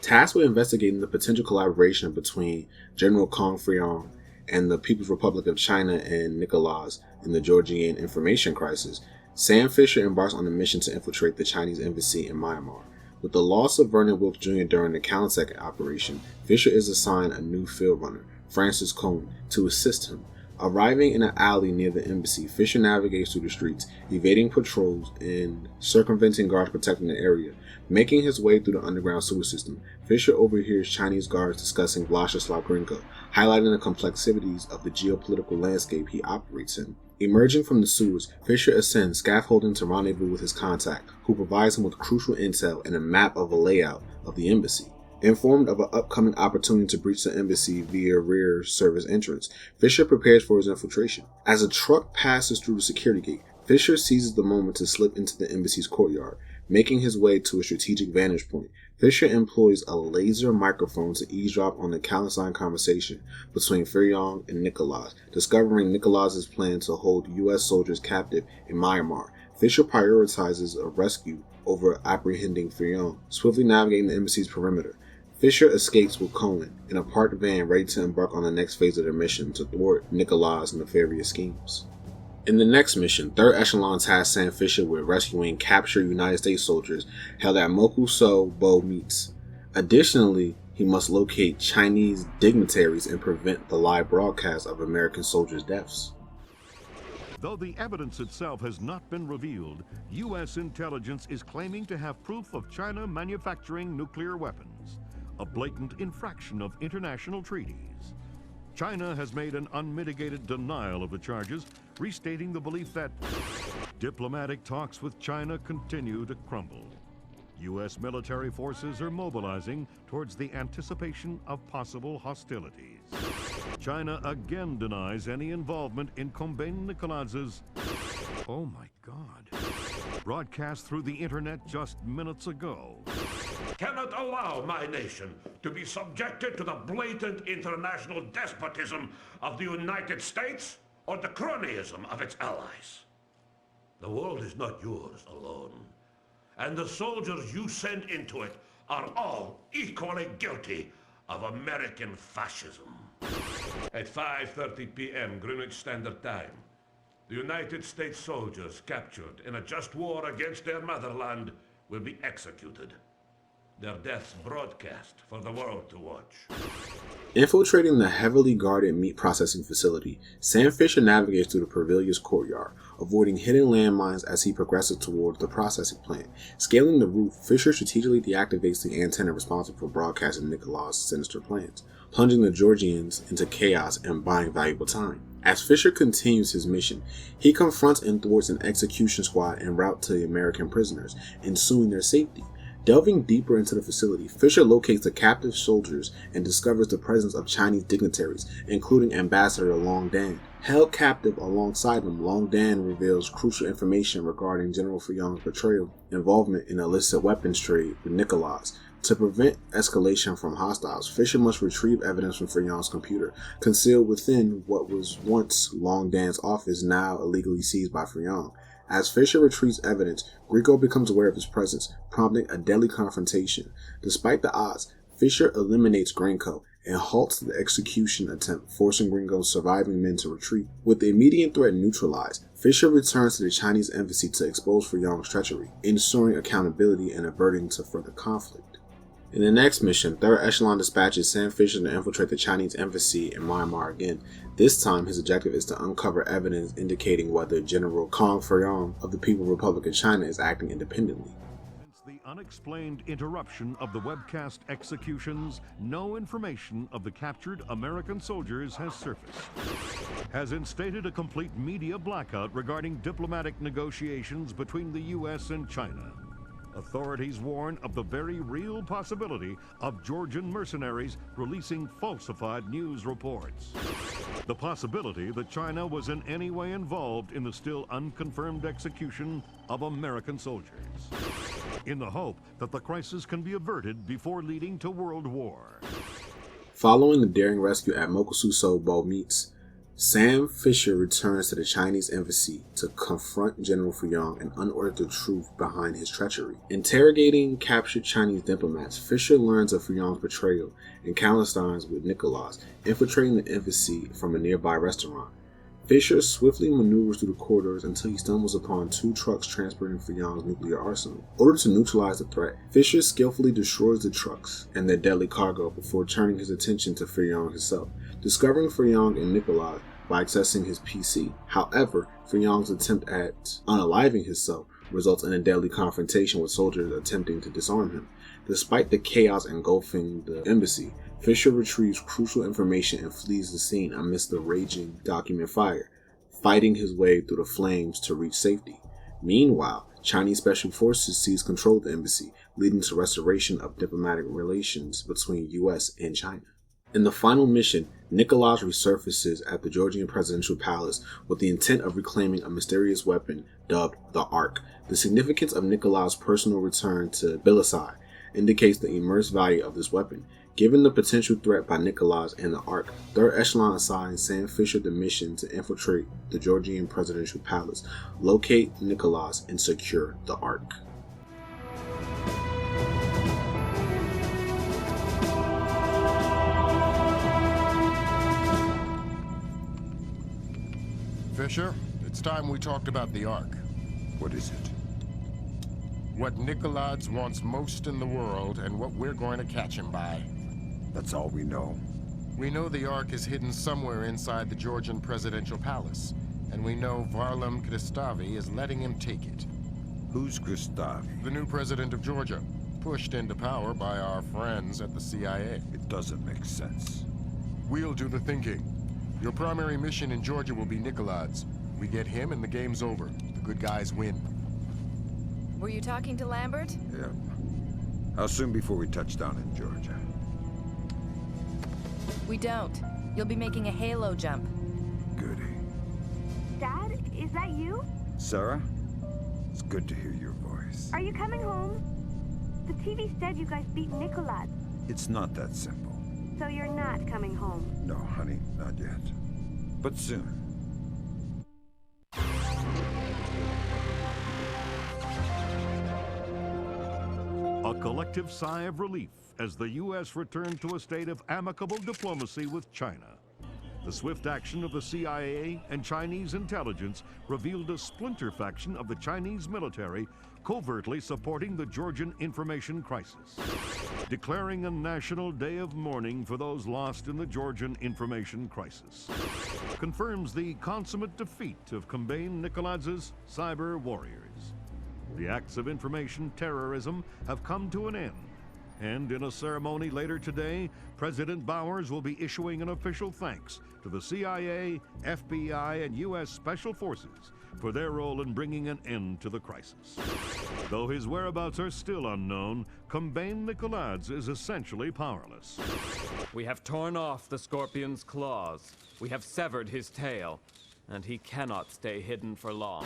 Tasked with investigating the potential collaboration between General Kong Freong and the People's Republic of China and Nikoladze in the Georgian information crisis, Sam Fisher embarks on a mission to infiltrate the Chinese embassy in Myanmar. With the loss of Vernon Wilkes Jr. during the Kalisek operation, Fisher is assigned a new field runner, Francis Cohen, to assist him. Arriving in an alley near the embassy, Fisher navigates through the streets, evading patrols and circumventing guards protecting the area. Making his way through the underground sewer system, Fisher overhears Chinese guards discussing Vladislav Grinko, highlighting the complexities of the geopolitical landscape he operates in. Emerging from the sewers, Fisher ascends, scaffolding to rendezvous with his contact, who provides him with crucial intel and a map of a layout of the embassy. Informed of an upcoming opportunity to breach the embassy via rear service entrance, Fisher prepares for his infiltration. As a truck passes through the security gate, Fisher seizes the moment to slip into the embassy's courtyard. Making his way to a strategic vantage point, Fisher employs a laser microphone to eavesdrop on the clandestine conversation between Firyong and Nicholas. Discovering Nicholas's plan to hold U.S. soldiers captive in Myanmar, Fisher prioritizes a rescue over apprehending Firyong, swiftly navigating the embassy's perimeter. Fisher escapes with Cohen in a parked van, ready to embark on the next phase of their mission to thwart Nicholas' nefarious schemes. In the next mission, 3rd Echelon tasks Sam Fisher with rescuing captured United States soldiers held at Mokuso Bo Meets. Additionally, he must locate Chinese dignitaries and prevent the live broadcast of American soldiers' deaths. Though the evidence itself has not been revealed, U.S. intelligence is claiming to have proof of China manufacturing nuclear weapons, a blatant infraction of international treaties. China has made an unmitigated denial of the charges, restating the belief that diplomatic talks with China continue to crumble. U.S. military forces are mobilizing towards the anticipation of possible hostilities. China again denies any involvement in Kombain Nicholas's, oh my God, broadcast through the internet just minutes ago. Cannot allow my nation to be subjected to the blatant international despotism of the United States or the cronyism of its allies. The world is not yours alone, and the soldiers you send into it are all equally guilty of American fascism. At 5:30 p.m. Greenwich Standard Time, the United States soldiers captured in a just war against their motherland will be executed. Their deaths broadcast for the world to watch. Infiltrating the heavily guarded meat processing facility, Sam Fisher navigates through the pavilion's courtyard, avoiding hidden landmines as he progresses toward the processing plant. Scaling the roof, Fisher strategically deactivates the antenna responsible for broadcasting Nicholas' sinister plans, plunging the Georgians into chaos and buying valuable time. As Fisher continues his mission, he confronts and thwarts an execution squad en route to the American prisoners, ensuing their safety. Delving deeper into the facility, Fisher locates the captive soldiers and discovers the presence of Chinese dignitaries, including Ambassador Long Dan. Held captive alongside him, Long Dan reveals crucial information regarding General Firyong's betrayal, involvement in illicit weapons trade with Nicholas. To prevent escalation from hostiles, Fisher must retrieve evidence from Firyong's computer, concealed within what was once Long Dan's office, now illegally seized by Firyong. As Fisher retrieves evidence, Grinko becomes aware of his presence, prompting a deadly confrontation. Despite the odds, Fisher eliminates Grinko and halts the execution attempt, forcing Grinko's surviving men to retreat. With the immediate threat neutralized, Fisher returns to the Chinese embassy to expose Firyong's treachery, ensuring accountability and averting to further conflict. In the next mission, 3rd Echelon dispatches Sam Fisher to infiltrate the Chinese embassy in Myanmar again. This time, his objective is to uncover evidence indicating whether General Kong Firyong of the People's Republic of China is acting independently. Since the unexplained interruption of the webcast executions, no information of the captured American soldiers has surfaced. Has instated a complete media blackout regarding diplomatic negotiations between the U.S. and China. Authorities warn of the very real possibility of Georgian mercenaries releasing falsified news reports. The possibility that China was in any way involved in the still unconfirmed execution of American soldiers, in the hope that the crisis can be averted before leading to world war. Following the daring rescue at Mokususo Bo Meets, Sam Fisher returns to the Chinese embassy to confront General Firyong and unearth the truth behind his treachery. Interrogating captured Chinese diplomats, Fisher learns of Firyong's betrayal and clandestines with Nicholas, infiltrating the embassy from a nearby restaurant. Fisher swiftly maneuvers through the corridors until he stumbles upon 2 trucks transporting Firyang's nuclear arsenal. In order to neutralize the threat, Fisher skillfully destroys the trucks and their deadly cargo before turning his attention to Firyang himself, discovering Firyang and Nikolai by accessing his PC. However, Firyang's attempt at unaliving himself results in a deadly confrontation with soldiers attempting to disarm him. Despite the chaos engulfing the embassy, Fisher retrieves crucial information and flees the scene amidst the raging document fire, fighting his way through the flames to reach safety. Meanwhile, Chinese special forces seize control of the embassy, leading to restoration of diplomatic relations between US and China. In the final mission, Nikolaj resurfaces at the Georgian presidential palace with the intent of reclaiming a mysterious weapon dubbed the Ark. The significance of Nikolaj's personal return to Tbilisi indicates the immense value of this weapon. Given the potential threat by Nikolaj and the Ark, 3rd Echelon assigns Sam Fisher the mission to infiltrate the Georgian presidential palace, locate Nikolaj, and secure the Ark. Fisher, it's time we talked about the Ark. What is it? What Nikolaj wants most in the world and what we're going to catch him by. That's all we know. We know the Ark is hidden somewhere inside the Georgian presidential palace, and we know Varlam Kristavi is letting him take it. Who's Kristavi? The new president of Georgia, pushed into power by our friends at the CIA. It doesn't make sense. We'll do the thinking. Your primary mission in Georgia will be Nikolaj. We get him and the game's over. The good guys win. Were you talking to Lambert? Yeah. How soon before we touch down in Georgia? We don't. You'll be making a halo jump. Goody. Dad, is that you? Sarah? It's good to hear your voice. Are you coming home? The TV said you guys beat Nikolaj. It's not that simple. So you're not coming home? No, honey, not yet. But soon. A collective sigh of relief as the U.S. returned to a state of amicable diplomacy with China. The swift action of the CIA and Chinese intelligence revealed a splinter faction of the Chinese military covertly supporting the Georgian information crisis, declaring a national day of mourning for those lost in the Georgian information crisis. Confirms the consummate defeat of Kombain Nikolaj's cyber warriors. The acts of information terrorism have come to an end, and in a ceremony later today, President Bowers will be issuing an official thanks to the CIA, FBI, and U.S. Special Forces for their role in bringing an end to the crisis. Though his whereabouts are still unknown, Kombain Nikolaj is essentially powerless. We have torn off the Scorpion's claws. We have severed his tail, and he cannot stay hidden for long.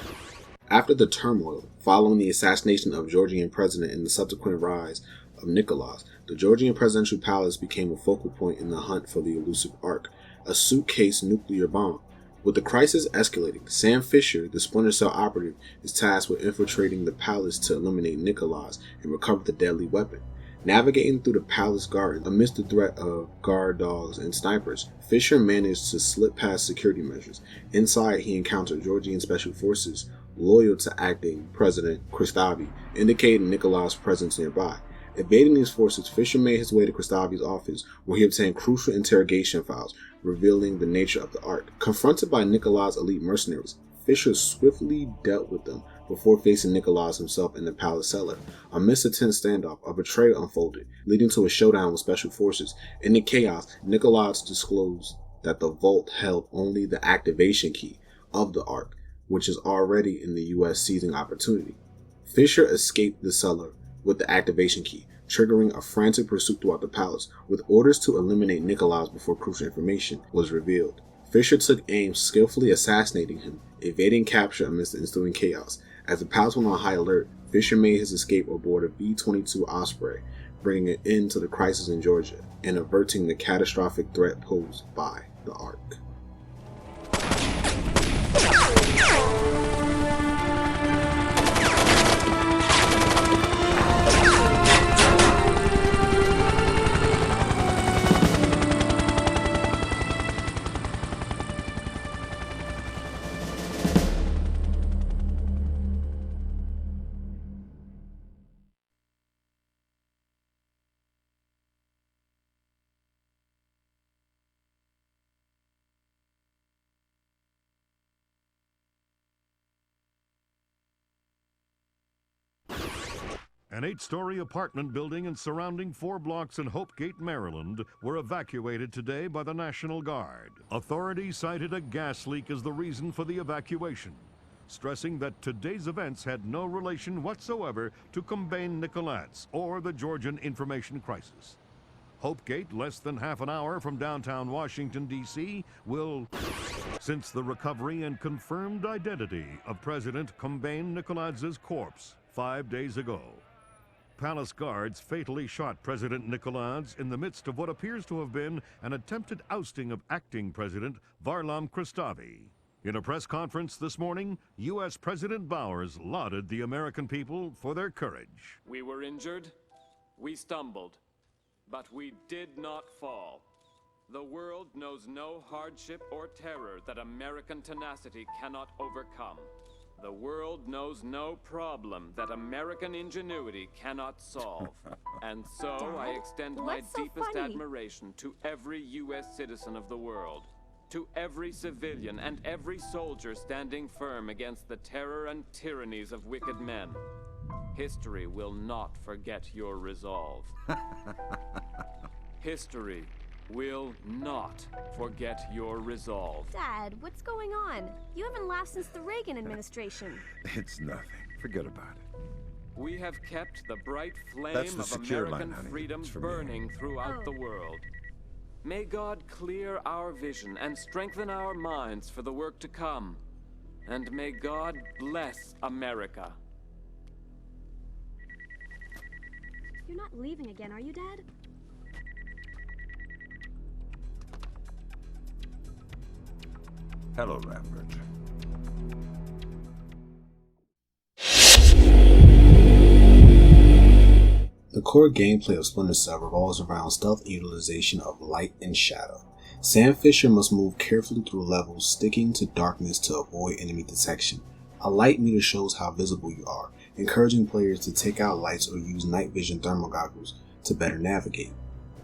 After the turmoil following the assassination of Georgian president and the subsequent rise of Nikolaj, the Georgian presidential palace became a focal point in the hunt for the elusive Ark, a suitcase nuclear bomb. With the crisis escalating, Sam Fisher, the Splinter Cell operative, is tasked with infiltrating the palace to eliminate Nikolaj and recover the deadly weapon. Navigating through the palace garden amidst the threat of guard dogs and snipers, Fisher managed to slip past security measures. Inside, he encountered Georgian special forces loyal to acting President Kristavi, indicating Nikolaj's presence nearby. Evading these forces, Fisher made his way to Kristavi's office, where he obtained crucial interrogation files revealing the nature of the Ark. Confronted by Nikolaj's elite mercenaries, Fisher swiftly dealt with them before facing Nikolaj himself in the palace cellar. Amidst a tense standoff, a betrayal unfolded, leading to a showdown with special forces. In the chaos, Nikolaj disclosed that the vault held only the activation key of the Ark, which is already in the U.S. seizing opportunity. Fisher escaped the cellar with the activation key, triggering a frantic pursuit throughout the palace, with orders to eliminate Nikolaj before crucial information was revealed. Fisher took aim, skillfully assassinating him, evading capture amidst the ensuing chaos. As the palace went on high alert, Fisher made his escape aboard a B-22 Osprey, bringing an end to the crisis in Georgia and averting the catastrophic threat posed by the Ark. An 8-story apartment building and surrounding 4 blocks in Hopegate, Maryland, were evacuated today by the National Guard. Authorities cited a gas leak as the reason for the evacuation, stressing that today's events had no relation whatsoever to Combain Nicolats or the Georgian information crisis. Hopegate, less than half an hour from downtown Washington, D.C., will, since the recovery and confirmed identity of President Combain Nicoladz's corpse 5 days ago. Palace guards fatally shot President Nicoladze in the midst of what appears to have been an attempted ousting of acting President Varlam Kristavi. In a press conference this morning, U.S. President Bowers lauded the American people for their courage. We were injured, we stumbled, but we did not fall. The world knows no hardship or terror that American tenacity cannot overcome. The world knows no problem that American ingenuity cannot solve. And so Dad, I extend my what's so deepest funny? admiration to every U.S. citizen of the world, to every civilian and every soldier standing firm against the terror and tyrannies of wicked men. History will not forget your resolve. History will not forget your resolve. Dad, what's going on? You haven't laughed since the Reagan administration. It's nothing. Forget about it. We have kept the bright flame That's the of secure American line, honey. freedom It's for me. burning throughout the world. May God clear our vision and strengthen our minds for the work to come. And may God bless America. You're not leaving again, are you, Dad? Hello, Lambert. The core gameplay of Splinter Cell revolves around stealth and utilization of light and shadow. Sam Fisher must move carefully through levels, sticking to darkness to avoid enemy detection. A light meter shows how visible you are, encouraging players to take out lights or use night vision thermal goggles to better navigate.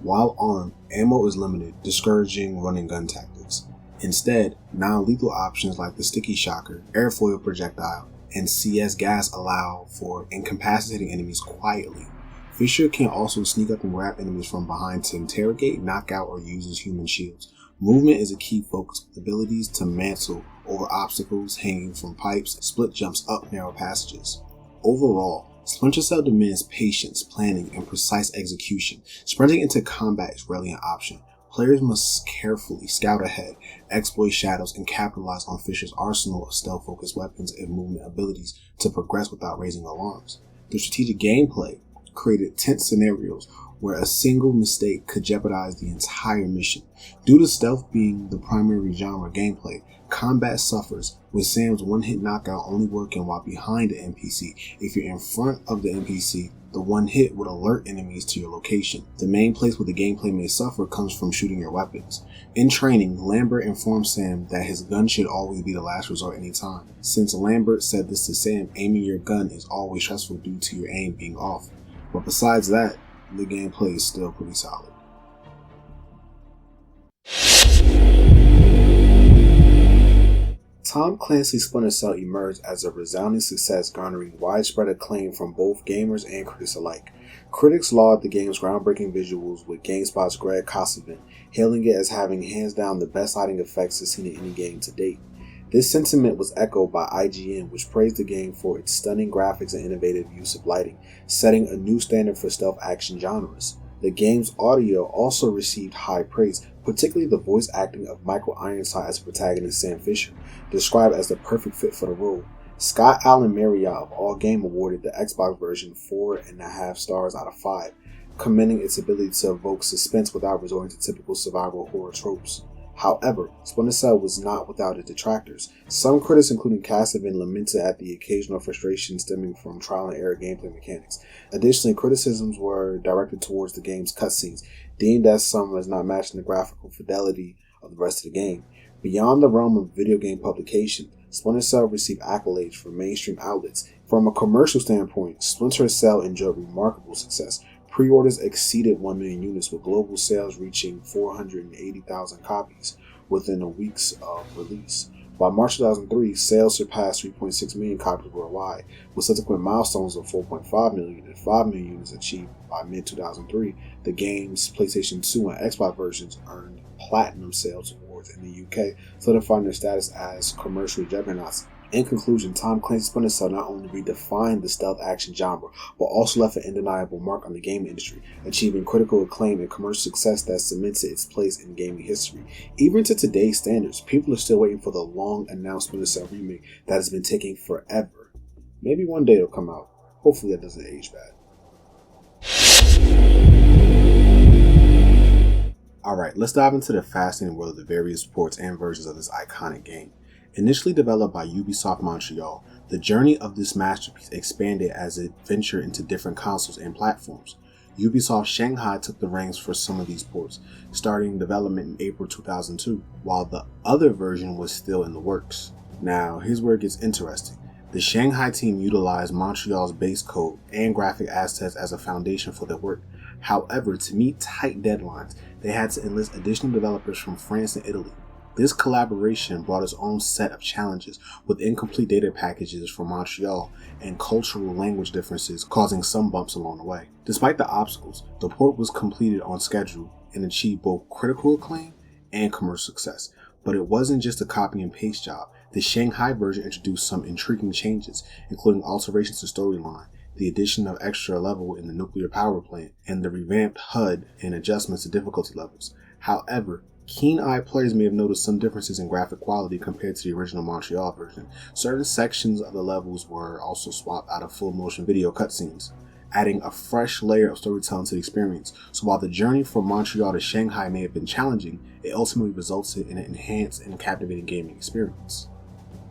While armed, ammo is limited, discouraging running gun tactics. Instead, non-lethal options like the sticky shocker, airfoil projectile, and CS gas allow for incapacitating enemies quietly. Fisher can also sneak up and grab enemies from behind to interrogate, knock out, or use as human shields. Movement is a key focus, with abilities to mantle over obstacles, hanging from pipes, split jumps up narrow passages. Overall, Splinter Cell demands patience, planning, and precise execution. Sprinting into combat is rarely an option. Players must carefully scout ahead, exploit shadows, and capitalize on Fisher's arsenal of stealth-focused weapons and movement abilities to progress without raising alarms. The strategic gameplay created tense scenarios where a single mistake could jeopardize the entire mission. Due to stealth being the primary genre gameplay, combat suffers, with Sam's one-hit knockout only working while behind the NPC. If you're in front of the NPC, the one hit would alert enemies to your location. The main place where the gameplay may suffer comes from shooting your weapons. In training, Lambert informed Sam that his gun should always be the last resort anytime. Since Lambert said this to Sam, aiming your gun is always stressful due to your aim being off. But besides that, the gameplay is still pretty solid. Tom Clancy's Splinter Cell emerged as a resounding success, garnering widespread acclaim from both gamers and critics alike. Critics laud the game's groundbreaking visuals, with GameSpot's Greg Kosovin hailing it as having hands down the best lighting effects seen in any game to date. This sentiment was echoed by IGN, which praised the game for its stunning graphics and innovative use of lighting, setting a new standard for stealth action genres. The game's audio also received high praise, particularly the voice acting of Michael Ironside as protagonist Sam Fisher, described as the perfect fit for the role. Scott Allen Marriott of All Game awarded the Xbox version 4.5 stars out of 5, commending its ability to evoke suspense without resorting to typical survival horror tropes. However, Splinter Cell was not without its detractors. Some critics, including Kosovin, lamented at the occasional frustration stemming from trial and error gameplay mechanics. Additionally, criticisms were directed towards the game's cutscenes, deemed as some as not matching the graphical fidelity of the rest of the game. Beyond the realm of video game publication, Splinter Cell received accolades from mainstream outlets. From a commercial standpoint, Splinter Cell enjoyed remarkable success. Pre-orders exceeded 1 million units, with global sales reaching 480,000 copies within a weeks of release. By March 2003, sales surpassed 3.6 million copies worldwide, with subsequent milestones of 4.5 million and 5 million units achieved by mid-2003. The game's PlayStation 2 and Xbox versions earned Platinum Sales Awards in the UK, solidifying their status as commercial juggernauts. In conclusion, Tom Clancy's Splinter Cell not only redefined the stealth action genre, but also left an undeniable mark on the gaming industry, achieving critical acclaim and commercial success that cemented its place in gaming history. Even to today's standards, people are still waiting for the long-announced Splinter Cell remake that has been taking forever. Maybe one day it'll come out. Hopefully that doesn't age bad. Alright, let's dive into the fascinating world of the various ports and versions of this iconic game. Initially developed by Ubisoft Montreal, the journey of this masterpiece expanded as it ventured into different consoles and platforms. Ubisoft Shanghai took the reins for some of these ports, starting development in April 2002, while the other version was still in the works. Now, here's where it gets interesting. The Shanghai team utilized Montreal's base code and graphic assets as a foundation for their work. However, to meet tight deadlines, they had to enlist additional developers from France and Italy. This collaboration brought its own set of challenges, with incomplete data packages from Montreal and cultural language differences causing some bumps along the way. Despite the obstacles, the port was completed on schedule and achieved both critical acclaim and commercial success. But it wasn't just a copy and paste job. The Shanghai version introduced some intriguing changes, including alterations to storyline, the addition of extra level in the nuclear power plant, and the revamped HUD and adjustments to difficulty levels. However, keen-eyed players may have noticed some differences in graphic quality compared to the original Montreal version. Certain sections of the levels were also swapped out of full-motion video cutscenes, adding a fresh layer of storytelling to the experience. So while the journey from Montreal to Shanghai may have been challenging, it ultimately resulted in an enhanced and captivating gaming experience.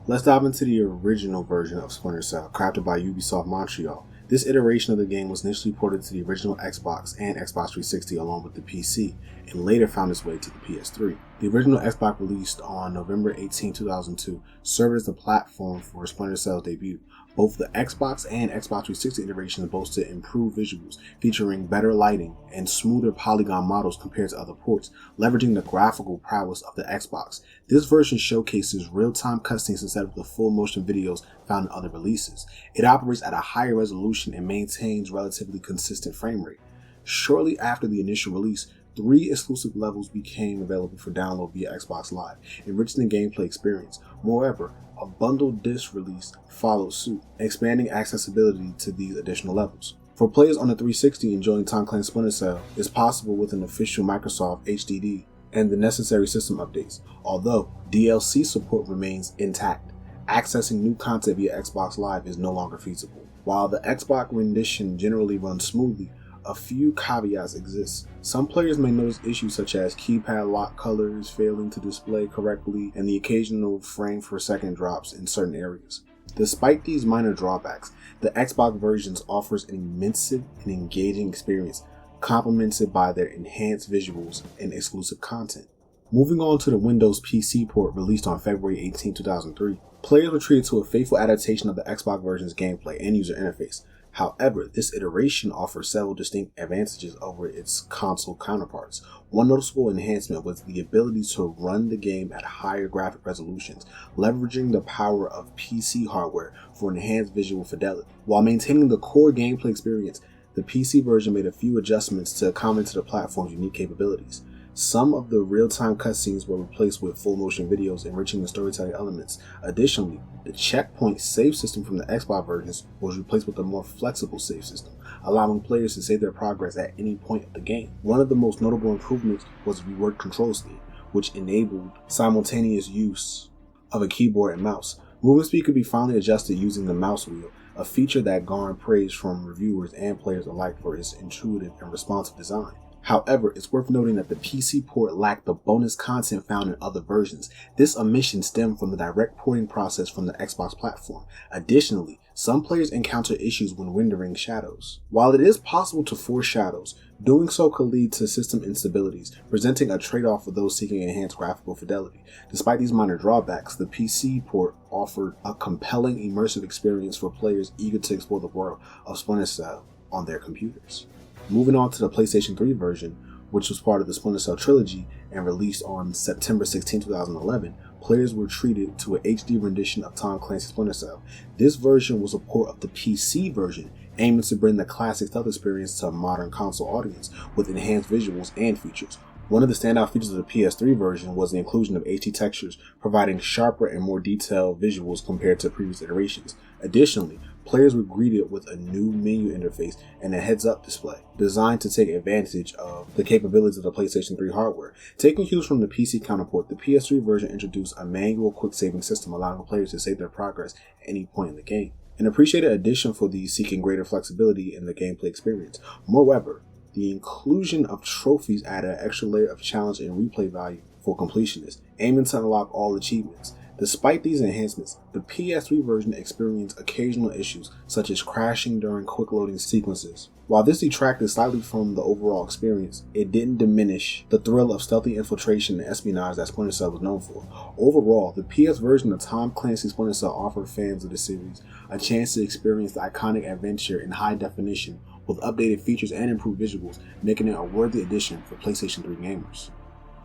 Let's dive into the original version of Splinter Cell, crafted by Ubisoft Montreal. This iteration of the game was initially ported to the original Xbox and Xbox 360 along with the PC, and later found its way to the PS3. The original Xbox, released on November 18, 2002, served as the platform for Splinter Cell's debut. Both the Xbox and Xbox 360 iterations boasted improved visuals, featuring better lighting and smoother polygon models compared to other ports, leveraging the graphical prowess of the Xbox. This version showcases real-time cutscenes instead of the full-motion videos found in other releases. It operates at a higher resolution and maintains relatively consistent frame rate. Shortly after the initial release, 3 exclusive levels became available for download via Xbox Live, enriching the gameplay experience. Moreover, a bundled disc release followed suit, expanding accessibility to these additional levels. For players on the 360 enjoying Tom Clancy's Splinter Cell is possible with an official Microsoft HDD and the necessary system updates, although DLC support remains intact. Accessing new content via Xbox Live is no longer feasible. While the Xbox rendition generally runs smoothly, a few caveats exist. Some players may notice issues such as keypad lock colors failing to display correctly and the occasional frame per second drops in certain areas. Despite these minor drawbacks, the Xbox versions offers an immersive and engaging experience, complemented by their enhanced visuals and exclusive content. Moving on to the Windows PC port released on February 18, 2003, players were treated to a faithful adaptation of the Xbox version's gameplay and user interface. However, this iteration offers several distinct advantages over its console counterparts. One noticeable enhancement was the ability to run the game at higher graphic resolutions, leveraging the power of PC hardware for enhanced visual fidelity. While maintaining the core gameplay experience, the PC version made a few adjustments to accommodate the platform's unique capabilities. Some of the real-time cutscenes were replaced with full-motion videos, enriching the storytelling elements. Additionally, the checkpoint save system from the Xbox versions was replaced with a more flexible save system, allowing players to save their progress at any point of the game. One of the most notable improvements was the reworked control scheme, which enabled simultaneous use of a keyboard and mouse. Movement speed could be finally adjusted using the mouse wheel, a feature that garnered praise from reviewers and players alike for its intuitive and responsive design. However, it's worth noting that the PC port lacked the bonus content found in other versions. This omission stemmed from the direct porting process from the Xbox platform. Additionally, some players encounter issues when rendering shadows. While it is possible to force shadows, doing so could lead to system instabilities, presenting a trade-off for those seeking enhanced graphical fidelity. Despite these minor drawbacks, the PC port offered a compelling immersive experience for players eager to explore the world of Splinter Cell on their computers. Moving on to the PlayStation 3 version, which was part of the Splinter Cell trilogy and released on September 16, 2011, players were treated to an HD rendition of Tom Clancy's Splinter Cell. This version was a port of the PC version, aiming to bring the classic stealth experience to a modern console audience with enhanced visuals and features. One of the standout features of the PS3 version was the inclusion of HD textures, providing sharper and more detailed visuals compared to previous iterations. Additionally, players were greeted with a new menu interface and a heads-up display, designed to take advantage of the capabilities of the PlayStation 3 hardware. Taking cues from the PC counterpart, the PS3 version introduced a manual quick-saving system allowing players to save their progress at any point in the game, an appreciated addition for those seeking greater flexibility in the gameplay experience. Moreover, the inclusion of trophies added an extra layer of challenge and replay value for completionists, aiming to unlock all achievements. Despite these enhancements, the PS3 version experienced occasional issues, such as crashing during quick loading sequences. While this detracted slightly from the overall experience, it didn't diminish the thrill of stealthy infiltration and espionage that Splinter Cell was known for. Overall, the PS version of Tom Clancy's Splinter Cell offered fans of the series a chance to experience the iconic adventure in high definition with updated features and improved visuals, making it a worthy addition for PlayStation 3 gamers.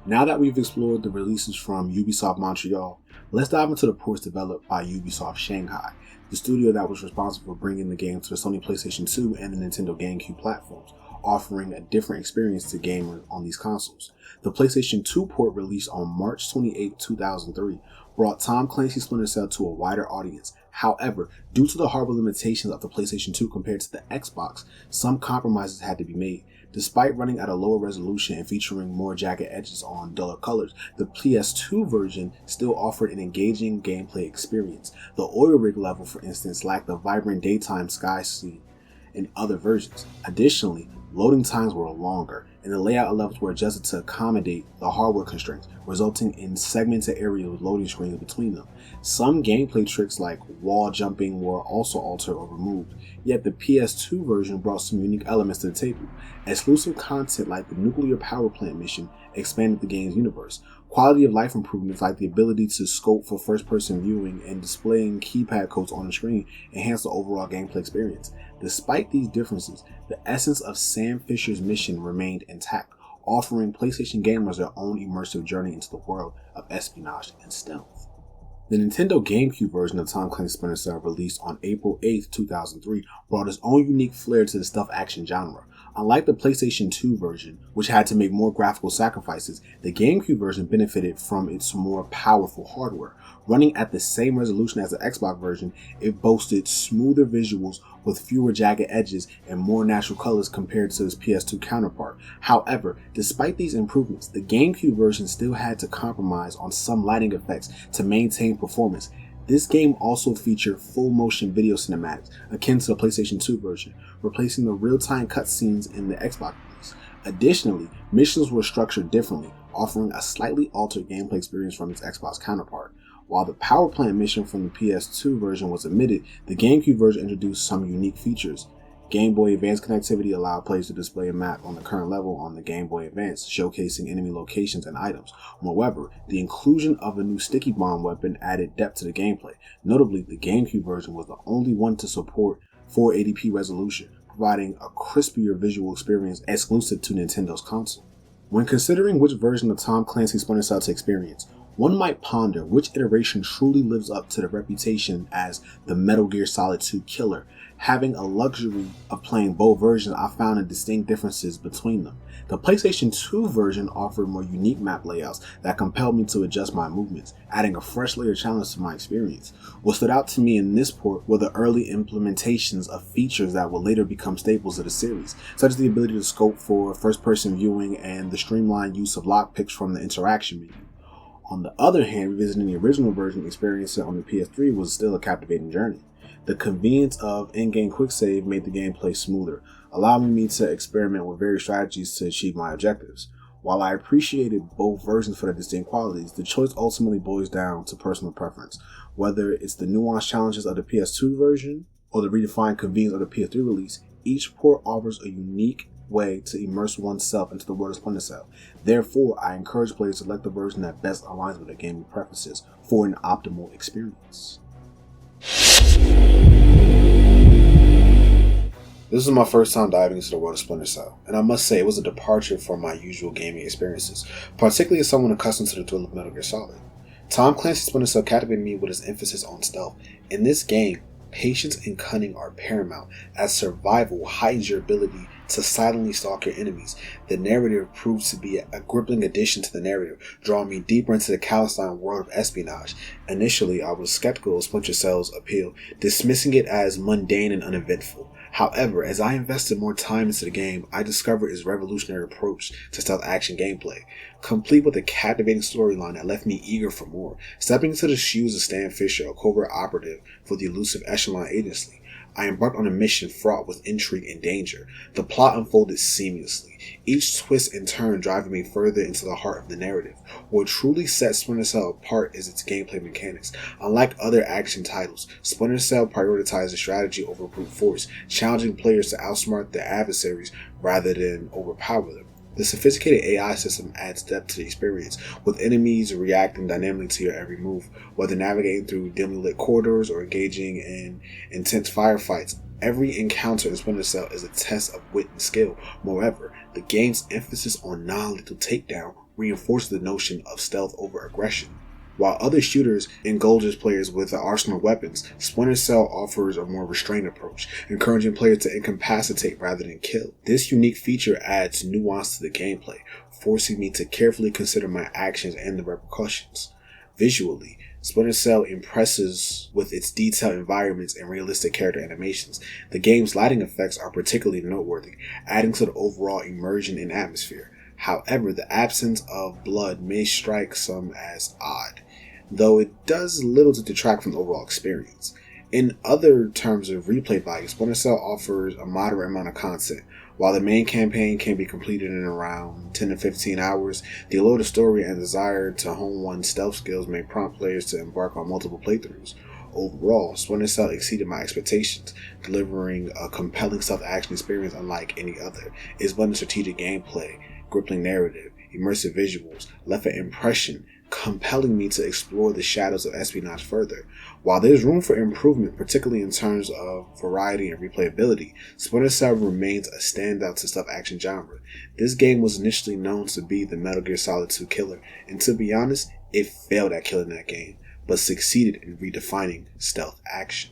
Now that we've explored the releases from Ubisoft Montreal, let's dive into the ports developed by Ubisoft Shanghai, the studio that was responsible for bringing the game to the Sony PlayStation 2 and the Nintendo GameCube platforms, offering a different experience to gamers on these consoles. The PlayStation 2 port, released on March 28, 2003, brought Tom Clancy's Splinter Cell to a wider audience. However, due to the hardware limitations of the PlayStation 2 compared to the Xbox, some compromises had to be made. Despite running at a lower resolution and featuring more jagged edges on duller colors, the PS2 version still offered an engaging gameplay experience. The oil rig level, for instance, lacked the vibrant daytime sky scene in other versions. Additionally, loading times were longer, and the layout of levels were adjusted to accommodate the hardware constraints, resulting in segmented areas with loading screens between them. Some gameplay tricks like wall jumping were also altered or removed, yet the PS2 version brought some unique elements to the table. Exclusive content like the nuclear power plant mission expanded the game's universe. Quality of life improvements like the ability to scope for first-person viewing and displaying keypad codes on the screen enhanced the overall gameplay experience. Despite these differences, the essence of Sam Fisher's mission remained intact, offering PlayStation gamers their own immersive journey into the world of espionage and stealth. The Nintendo GameCube version of Tom Clancy's Splinter Cell, released on April 8, 2003, brought its own unique flair to the stealth action genre. Unlike the PlayStation 2 version, which had to make more graphical sacrifices, the GameCube version benefited from its more powerful hardware. Running at the same resolution as the Xbox version, it boasted smoother visuals with fewer jagged edges and more natural colors compared to its PS2 counterpart. However, despite these improvements, the GameCube version still had to compromise on some lighting effects to maintain performance. This game also featured full motion video cinematics, akin to the PlayStation 2 version, replacing the real-time cutscenes in the Xbox release. Additionally, missions were structured differently, offering a slightly altered gameplay experience from its Xbox counterpart. While the power plant mission from the PS2 version was omitted, the GameCube version introduced some unique features. Game Boy Advance connectivity allowed players to display a map on the current level on the Game Boy Advance, showcasing enemy locations and items. Moreover, the inclusion of a new sticky bomb weapon added depth to the gameplay. Notably, the GameCube version was the only one to support 480p resolution, providing a crispier visual experience exclusive to Nintendo's console. When considering which version of Tom Clancy's Splinter Cell to experience, one might ponder which iteration truly lives up to the reputation as the Metal Gear Solid 2 killer. Having a luxury of playing both versions, I found the distinct differences between them. The PlayStation 2 version offered more unique map layouts that compelled me to adjust my movements, adding a fresh layer of challenge to my experience. What stood out to me in this port were the early implementations of features that would later become staples of the series, such as the ability to scope for first-person viewing and the streamlined use of lockpicks from the interaction menu. On the other hand, revisiting the original version experience on the PS3 was still a captivating journey. The convenience of in-game quick save made the gameplay smoother, allowing me to experiment with various strategies to achieve my objectives. While I appreciated both versions for their distinct qualities, the choice ultimately boils down to personal preference. Whether it's the nuanced challenges of the PS2 version or the redefined convenience of the PS3 release, each port offers a unique way to immerse oneself into the world of Splinter Cell. Therefore, I encourage players to select the version that best aligns with their gaming preferences for an optimal experience. This is my first time diving into the world of Splinter Cell, and I must say it was a departure from my usual gaming experiences, particularly as someone accustomed to the thrill of Metal Gear Solid. Tom Clancy's Splinter Cell captivated me with his emphasis on stealth. In this game, patience and cunning are paramount, as survival heightens your ability to silently stalk your enemies. The narrative proves to be a gripping addition to the narrative, drawing me deeper into the clandestine world of espionage. Initially, I was skeptical of Splinter Cell's appeal, dismissing it as mundane and uneventful. However, as I invested more time into the game, I discovered its revolutionary approach to stealth action gameplay, complete with a captivating storyline that left me eager for more. Stepping into the shoes of Stan Fisher, a covert operative for the elusive Echelon Agency, I embarked on a mission fraught with intrigue and danger. The plot unfolded seamlessly, each twist and turn driving me further into the heart of the narrative. What truly sets Splinter Cell apart is its gameplay mechanics. Unlike other action titles, Splinter Cell prioritizes strategy over brute force, challenging players to outsmart their adversaries rather than overpower them. The sophisticated AI system adds depth to the experience, with enemies reacting dynamically to your every move, whether navigating through dimly lit corridors or engaging in intense firefights. Every encounter in Splinter Cell is a test of wit and skill. Moreover, the game's emphasis on non-lethal takedown reinforces the notion of stealth over aggression. While other shooters indulge players with an arsenal of weapons, Splinter Cell offers a more restrained approach, encouraging players to incapacitate rather than kill. This unique feature adds nuance to the gameplay, forcing me to carefully consider my actions and the repercussions. Visually, Splinter Cell impresses with its detailed environments and realistic character animations. The game's lighting effects are particularly noteworthy, adding to the overall immersion and atmosphere. However, the absence of blood may strike some as odd, though it does little to detract from the overall experience. In other terms of replay value, Splinter Cell offers a moderate amount of content. While the main campaign can be completed in around 10 to 15 hours, the loaded story and desire to hone one's stealth skills may prompt players to embark on multiple playthroughs. Overall, Splinter Cell exceeded my expectations, delivering a compelling stealth action experience unlike any other. Its blended strategic gameplay, gripping narrative, immersive visuals left an impression, compelling me to explore the shadows of espionage further. While there's room for improvement, particularly in terms of variety and replayability, Splinter Cell remains a standout to stealth action genre. This game was initially known to be the Metal Gear Solid 2 killer, and to be honest, it failed at killing that game, but succeeded in redefining stealth action.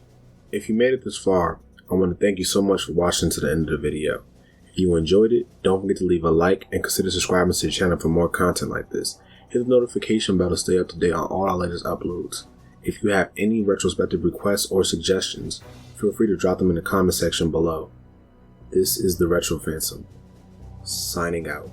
If you made it this far, I want to thank you so much for watching to the end of the video. If you enjoyed it, don't forget to leave a like and consider subscribing to the channel for more content like this. Hit the notification bell to stay up to date on all our latest uploads. If you have any retrospective requests or suggestions, feel free to drop them in the comment section below. This is the Retro Phantom, signing out.